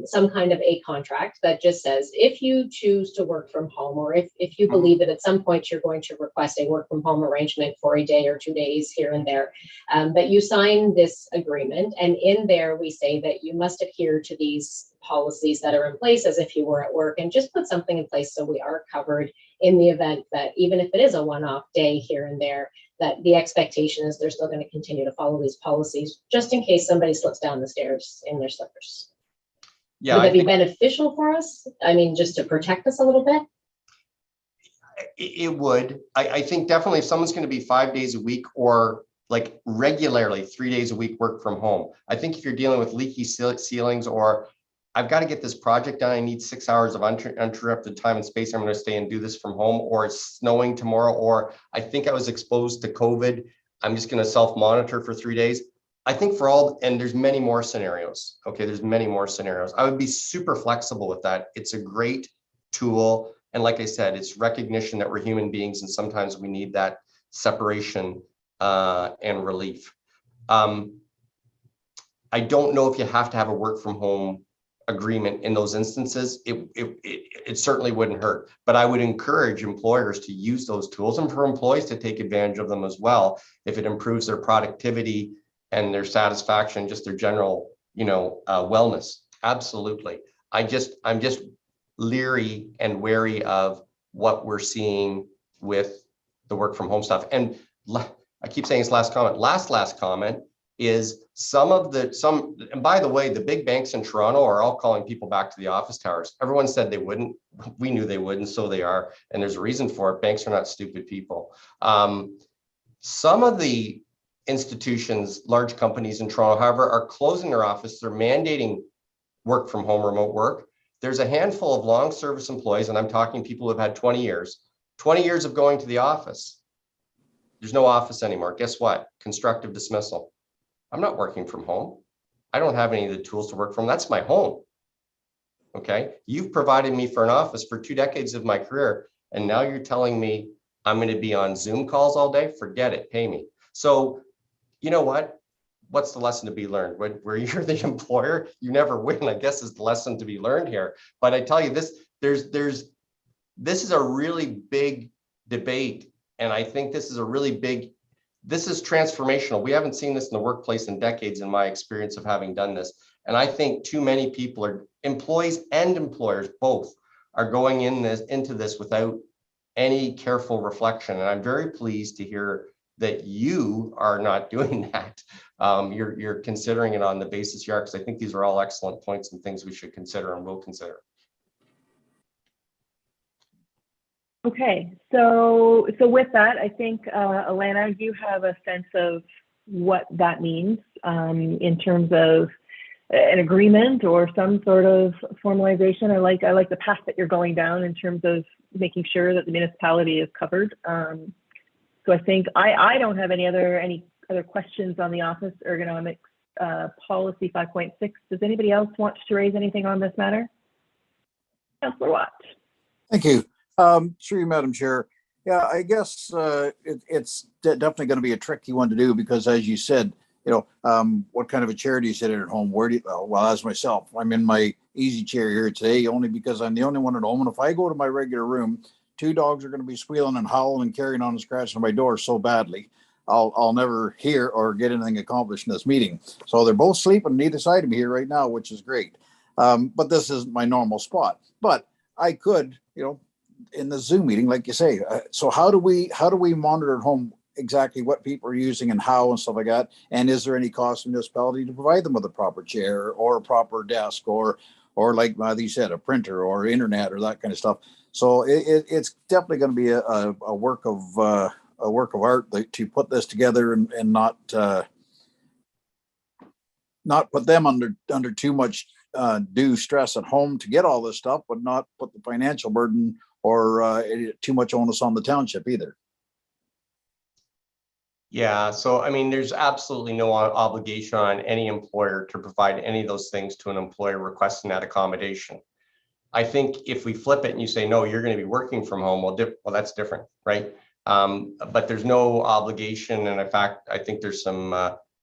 some kind of a contract that just says, if you choose to work from home, or if you believe that at some point you're going to request a work from home arrangement for a day or 2 days here and there, that you sign this agreement, and in there we say that you must adhere to these policies that are in place as if you were at work, and just put something in place so we are covered in the event that even if it is a one-off day here and there, that the expectation is they're still going to continue to follow these policies, just in case somebody slips down the stairs in their slippers. Yeah, Would that be beneficial for us? I mean, just to protect us a little bit? it would. I think definitely if someone's going to be 5 days a week or like regularly 3 days a week work from home, I think if you're dealing with leaky ceilings, or I've got to get this project done, I need 6 hours of uninterrupted time and space, I'm going to stay and do this from home, or it's snowing tomorrow, or I think I was exposed to COVID, I'm just going to self-monitor for 3 days. I think for all, and there's many more scenarios. Okay, there's many more scenarios. I would be super flexible with that. It's a great tool. And like I said, it's recognition that we're human beings and sometimes we need that separation and relief. I don't know if you have to have a work from home agreement in those instances. It certainly wouldn't hurt, but I would encourage employers to use those tools and for employees to take advantage of them as well if it improves their productivity and their satisfaction, just their general, wellness. Absolutely. I'm just leery and wary of what we're seeing with the work from home stuff. And I keep saying this last comment is and by the way, the big banks in Toronto are all calling people back to the office towers. Everyone said they wouldn't. We knew they would, and so they are. And there's a reason for it. Banks are not stupid people. Some of the institutions, large companies in Toronto, however, are closing their office. They're mandating work from home, remote work. There's a handful of long service employees, and I'm talking people who have had 20 years of going to the office. There's no office anymore. Guess what? Constructive dismissal. I'm not working from home. I don't have any of the tools to work from. That's my home. Okay. You've provided me for an office for 2 decades of my career. And now you're telling me I'm going to be on Zoom calls all day. Forget it. Pay me. So you know what? What's the lesson to be learned? Where you're the employer, you never win, I guess, is the lesson to be learned here. But I tell you this, this is a really big debate. And I think this is this is transformational. We haven't seen this in the workplace in decades, in my experience of having done this. And I think too many people employees and employers both are going into this without any careful reflection. And I'm very pleased to hear that you are not doing that. You're considering it on the basis you are, because I think these are all excellent points and things we should consider and will consider. Okay, so with that, I think, Alana, you have a sense of what that means in terms of an agreement or some sort of formalization. I like the path that you're going down in terms of making sure that the municipality is covered. So I think I don't have any other questions on the office ergonomics policy 5.6. Does anybody else want to raise anything on this matter? Councillor Watt. Thank you. Through you, Madam Chair. Yeah, I guess it's definitely going to be a tricky one to do because, as you said, what kind of a chair do you sit in at home? Where do you, well, as myself, I'm in my easy chair here today only because I'm the only one at home. And if I go to my regular room, 2 dogs are going to be squealing and howling and carrying on and scratching my door so badly, I'll never hear or get anything accomplished in this meeting. So they're both sleeping on either side of me here right now, which is great. But this isn't my normal spot. But I could, in the Zoom meeting, like you say. So how do we monitor at home exactly what people are using and how and stuff like that? And is there any cost to municipality to provide them with a proper chair or a proper desk or like you said, a printer or internet or that kind of stuff? So it's definitely going to be a work of art to put this together and not put them under too much due stress at home to get all this stuff, but not put the financial burden or too much onus on the township either. Yeah, so I mean, there's absolutely no obligation on any employer to provide any of those things to an employer requesting that accommodation. I think if we flip it and you say, no, you're going to be working from home, well, that's different, right? But there's no obligation. And in fact, I think there's some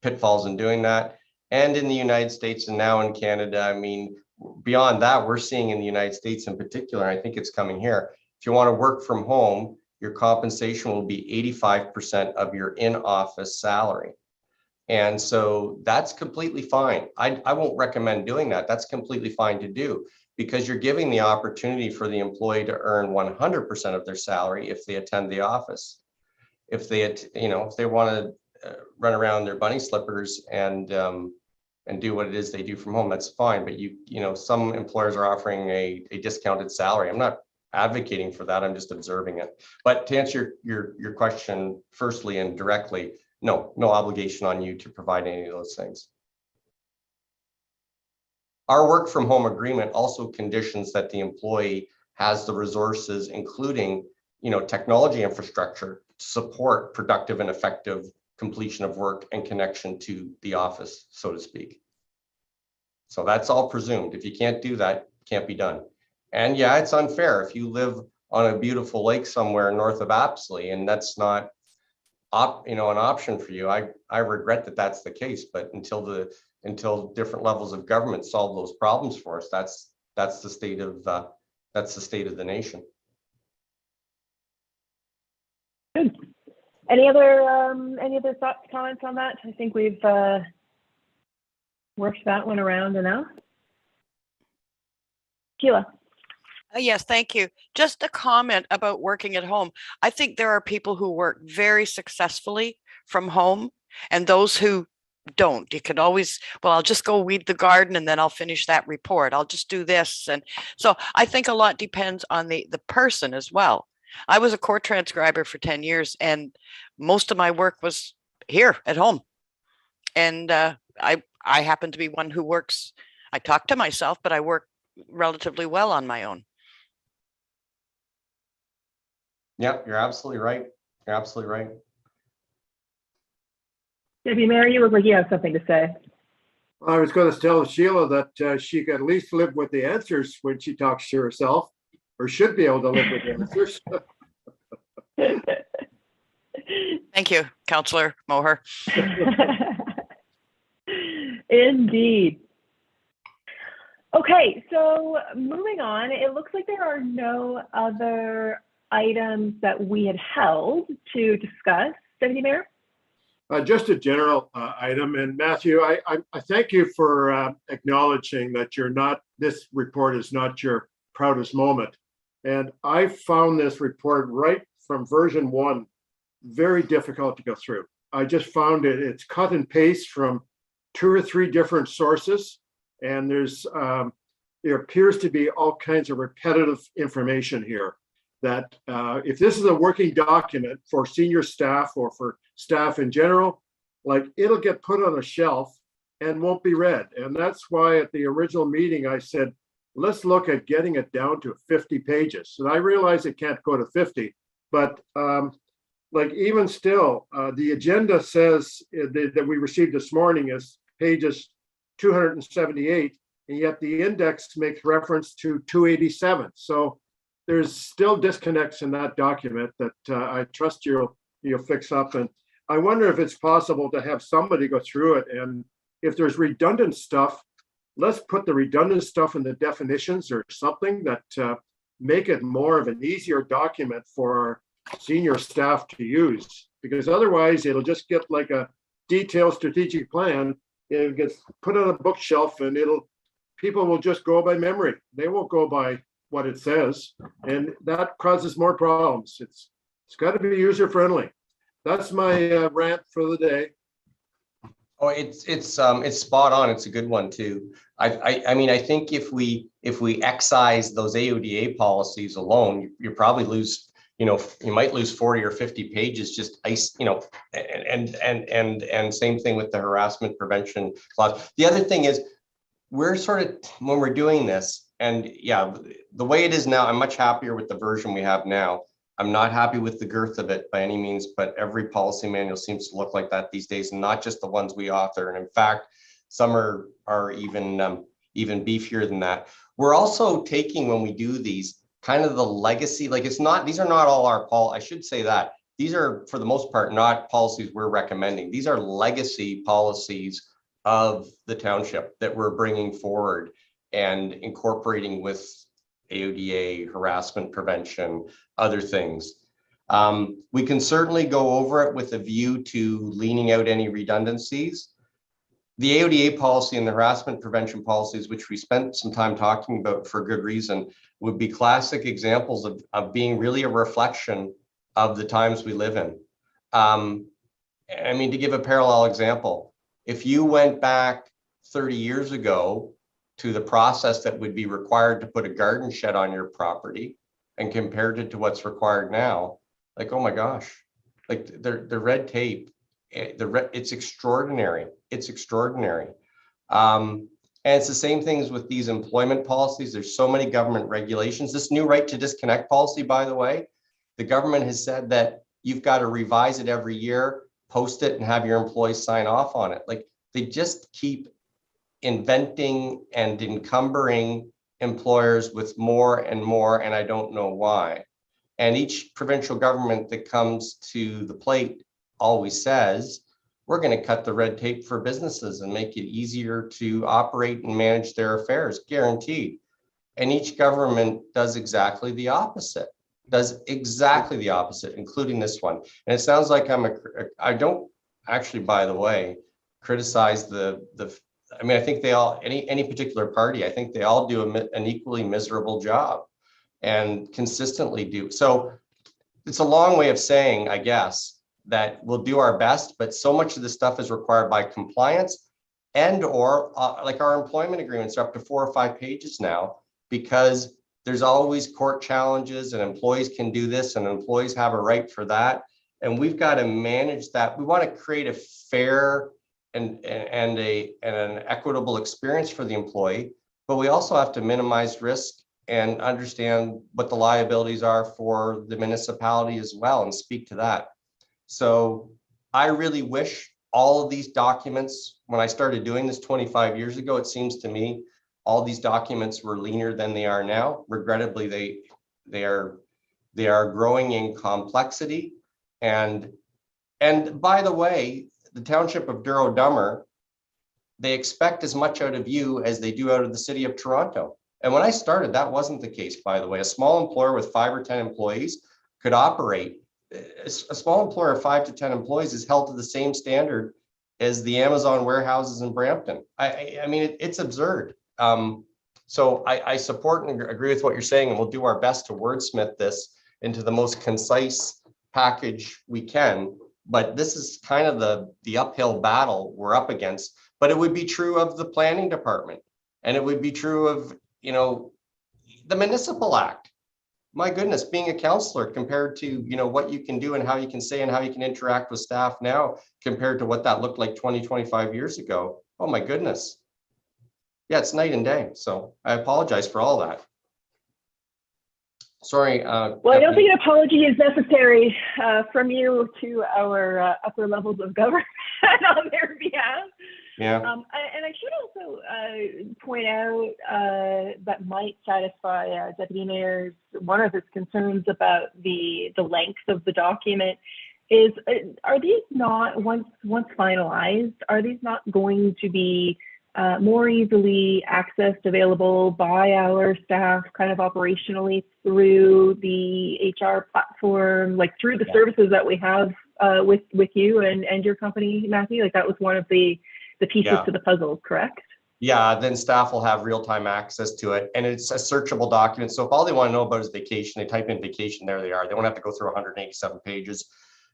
pitfalls in doing that. and in the United States and now in Canada. I mean, beyond that, we're seeing in the United States in particular, I think it's coming here. If you want to work from home, your compensation will be 85% of your in-office salary. And so that's completely fine. I won't recommend doing that. That's completely fine to do, because you're giving the opportunity for the employee to earn 100% of their salary if they attend the office. If they, if they want to run around their bunny slippers and do what it is they do from home, that's fine. But some employers are offering a discounted salary. I'm not advocating for that. I'm just observing it. But to answer your question firstly and directly, no obligation on you to provide any of those things. Our work from home agreement also conditions that the employee has the resources, including, technology infrastructure to support productive and effective completion of work and connection to the office, so to speak. So that's all presumed. If you can't do that, it can't be done. And yeah, it's unfair if you live on a beautiful lake somewhere north of Apsley and that's not an option for you. I regret that that's the case, but until different levels of government solve those problems for us, that's the state of the nation. Good. Any other thoughts, comments on that? I think we've worked that one around enough. Sheila. Yes, thank you. Just a comment about working at home. I think there are people who work very successfully from home and those who don't. You can always, I'll just go weed the garden and then I'll finish that report. I'll just do this. And so I think a lot depends on the person as well. I was a court transcriber for 10 years and most of my work was here at home. And I happen to be one who works, I talk to myself, but I work relatively well on my own. Yep, you're absolutely right. You're absolutely right. Deputy Mayor, you look like you have something to say. I was going to tell Sheila that she could at least live with the answers when she talks to herself, or should be able to live with the answers. Thank you, Councillor Moher. Indeed. Okay, so moving on, it looks like there are no other items that we had held to discuss. Deputy Mayor? Just a general item, and Matthew, I thank you for acknowledging that this report is not your proudest moment. And I found this report right from version 1 very difficult to go through. I just found it's cut and paste from 2 or 3 different sources, and there appears to be all kinds of repetitive information here that if this is a working document for senior staff or for staff in general, it'll get put on a shelf and won't be read. And that's why at the original meeting, I said, let's look at getting it down to 50 pages. And I realize it can't go to 50, but even still, the agenda says that we received this morning is pages 278, and yet the index makes reference to 287. So there's still disconnects in that document that I trust you'll fix up. And I wonder if it's possible to have somebody go through it, and if there's redundant stuff, let's put the redundant stuff in the definitions or something that make it more of an easier document for our senior staff to use, because otherwise it'll just get like a detailed strategic plan. It gets put on a bookshelf and people will just go by memory. They won't go by what it says, and that causes more problems. It's got to be user friendly. That's my rant for the day. Oh, it's spot on. It's a good one too. I mean, I think if we excise those AODA policies alone, you probably lose, you might lose 40 or 50 pages just and same thing with the harassment prevention clause. The other thing is, we're sort of, when we're doing this, and yeah, the way it is now, I'm much happier with the version we have now. I'm not happy with the girth of it by any means, but every policy manual seems to look like that these days, and not just the ones we author. And in fact, some are even beefier than that. We're also taking, when we do these, kind of the legacy, these are not all our I should say that. These are, for the most part, not policies we're recommending. These are legacy policies of the township that we're bringing forward and incorporating with AODA, harassment prevention, other things. We can certainly go over it with a view to leaning out any redundancies. The AODA policy and the harassment prevention policies, which we spent some time talking about for good reason, would be classic examples of being really a reflection of the times we live in. I mean, to give a parallel example, if you went back 30 years ago to the process that would be required to put a garden shed on your property and compared it to what's required now, like, oh my gosh, like the red tape, it's extraordinary. It's extraordinary. And it's the same things with these employment policies. There's so many government regulations. This new right to disconnect policy, by the way, the government has said that you've got to revise it every year, post it, and have your employees sign off on it. Like, they just keep inventing and encumbering employers with more and more, and I don't know why. And each provincial government that comes to the plate always says, we're going to cut the red tape for businesses and make it easier to operate and manage their affairs, guaranteed. And each government does exactly the opposite, including this one. And it sounds like I don't actually, by the way, criticize I mean, I think they all, any particular party, I think they all do an equally miserable job and consistently do. So it's a long way of saying, I guess, that we'll do our best, but so much of this stuff is required by compliance or like our employment agreements are up to 4 or 5 pages now, because there's always court challenges and employees can do this and employees have a right for that. And we've got to manage that. We want to create a fair and an equitable experience for the employee, but we also have to minimize risk and understand what the liabilities are for the municipality as well and speak to that. So I really wish all of these documents, when I started doing this 25 years ago, it seems to me all these documents were leaner than they are now. Regrettably, they are growing in complexity. And by the way, the township of Douro-Dummer, they expect as much out of you as they do out of the city of Toronto. And when I started, that wasn't the case, by the way. A small employer with 5 or 10 employees could operate. A small employer of 5 to 10 employees is held to the same standard as the Amazon warehouses in Brampton. I mean, it's absurd. So I support and agree with what you're saying, and we'll do our best to wordsmith this into the most concise package we can. But this is kind of the uphill battle we're up against. But it would be true of the planning department, and it would be true of, the municipal act. My goodness, being a counselor compared to, what you can do and how you can say and how you can interact with staff now compared to what that looked like 20, 25 years ago. Oh my goodness. Yeah, it's night and day. So I apologize for all that. Sorry. Well, I don't think an apology is necessary from you to our upper levels of government on their behalf. Yeah. And I should also point out that might satisfy Deputy Mayor's one of his concerns about the length of the document is, are these not, once finalized, are these not going to be more easily accessed, available by our staff kind of operationally through the HR platform, like through the services that we have with you and your company, Matthew? Like, that was one of the pieces to the puzzle, correct? Yeah, then staff will have real-time access to it, and it's a searchable document. So if all they want to know about is vacation, they type in vacation, there they are. They won't have to go through 187 pages.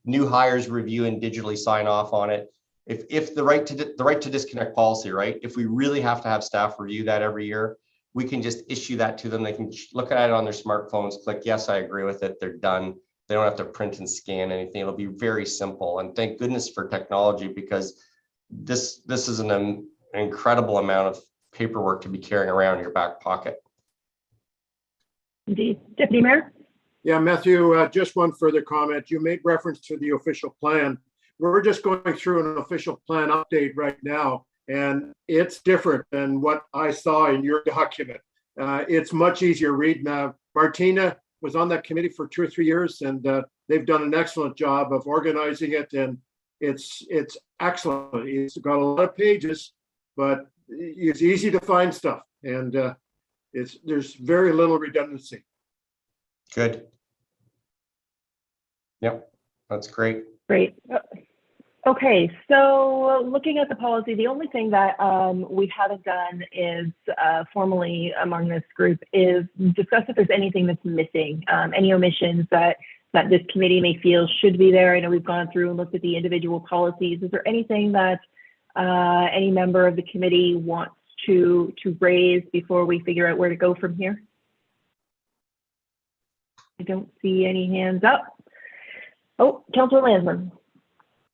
New hires review and digitally sign off on it. If the right to disconnect policy, right? If we really have to have staff review that every year, we can just issue that to them. They can look at it on their smartphones, click, yes, I agree with it. They're done. They don't have to print and scan anything. It'll be very simple. And thank goodness for technology, because this is an incredible amount of paperwork to be carrying around in your back pocket. Indeed. Deputy Mayor? Yeah, Matthew, just one further comment. You made reference to the official plan. We're just going through an official plan update right now, and it's different than what I saw in your document. It's much easier read now. Martina was on that committee for 2 or 3 years, and they've done an excellent job of organizing it, and it's excellent. It's got a lot of pages, but it's easy to find stuff, and there's very little redundancy. Good. Yep, that's great. Great. Okay, so looking at the policy, the only thing that we haven't done is formally among this group is discuss if there's anything that's missing, any omissions that this committee may feel should be there. I know we've gone through and looked at the individual policies. Is there anything that any member of the committee wants to raise before we figure out where to go from here? I don't see any hands up. Oh, Councillor Landsman.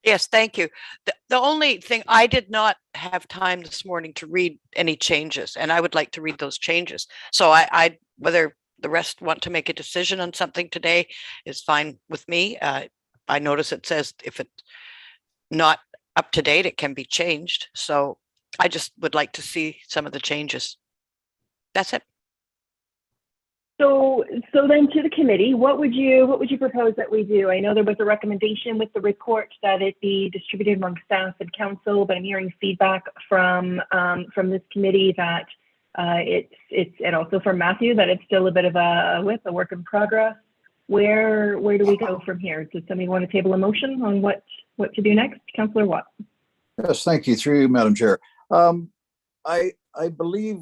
Yes, thank you. The only thing, I did not have time this morning to read any changes, and I would like to read those changes. So I whether the rest want to make a decision on something today is fine with me. I notice it says if it's not up to date, it can be changed. So I just would like to see some of the changes. That's it. So then to the committee, what would you propose that we do? I know there was a recommendation with the report that it be distributed among staff and council, but I'm hearing feedback from this committee that and also from Matthew that it's still a bit of a work in progress. Where do we go from here? Does somebody want to table a motion on what to do next? Councillor Watt. Yes, thank you. Through you, Madam Chair. I believe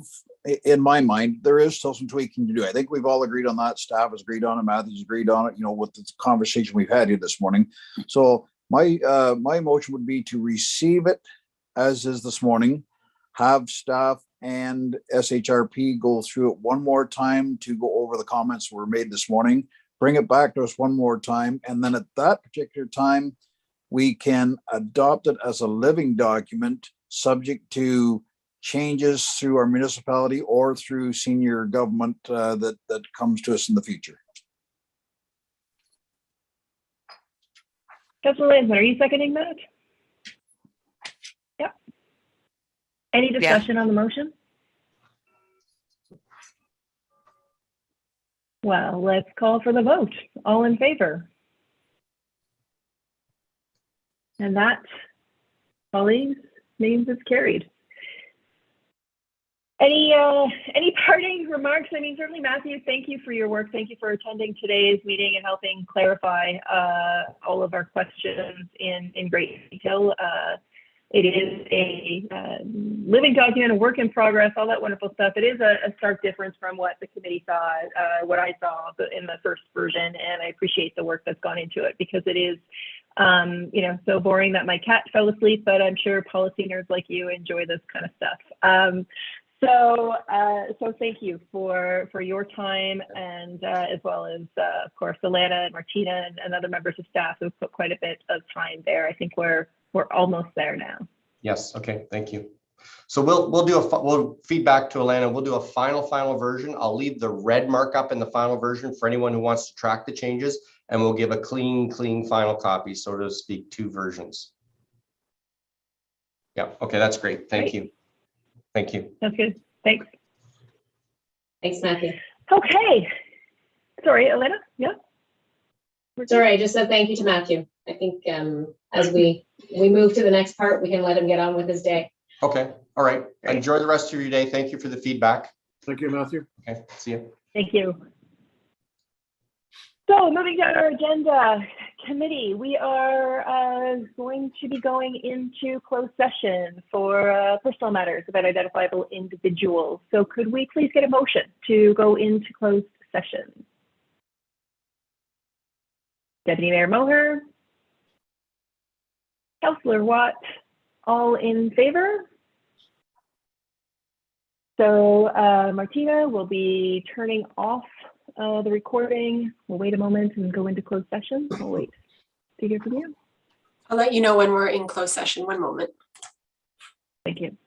in my mind, there is still some tweaking to do. I think we've all agreed on that. Staff has agreed on it. Matthew's agreed on it, with the conversation we've had here this morning. So my motion would be to receive it as is this morning, have staff and SHRP go through it one more time to go over the comments that were made this morning, bring it back to us one more time. And then at that particular time, we can adopt it as a living document subject to changes through our municipality or through senior government that comes to us in the future. Councillor Landsman, are you seconding that? Yep. Any discussion on the motion? Well, let's call for the vote. All in favor? And that, colleagues, means it's carried. Any parting remarks? I mean, certainly, Matthew, thank you for your work. Thank you for attending today's meeting and helping clarify all of our questions in great detail. It is a living document, a work in progress, all that wonderful stuff. It is a stark difference from what the committee saw, what I saw in the first version, and I appreciate the work that's gone into it because it is, so boring that my cat fell asleep, but I'm sure policy nerds like you enjoy this kind of stuff. So thank you for your time and as well as, of course, Alana and Martina and other members of staff who put quite a bit of time there. I think we're almost there now. Yes. Okay. Thank you. So we'll feed back to Alana. We'll do a final version. I'll leave the red markup in the final version for anyone who wants to track the changes, and we'll give a clean final copy, so to speak, 2 versions. Yeah. Okay. That's great. Thank you. Thank you. That's good. Thanks. Thanks, Matthew. Okay. Sorry, Elena. Yeah. Sorry, I just said thank you to Matthew. I think as we move to the next part, we can let him get on with his day. Okay. All right. Enjoy the rest of your day. Thank you for the feedback. Thank you, Matthew. Okay. See you. Thank you. So moving down our agenda, committee, we are going to be going into closed session for personal matters about identifiable individuals. So could we please get a motion to go into closed session? Deputy Mayor Moher, Councillor Watt, all in favor? So Martina will be turning off the recording. We'll wait a moment and go into closed session. We'll wait to hear from you. I'll let you know when we're in closed session. One moment. Thank you.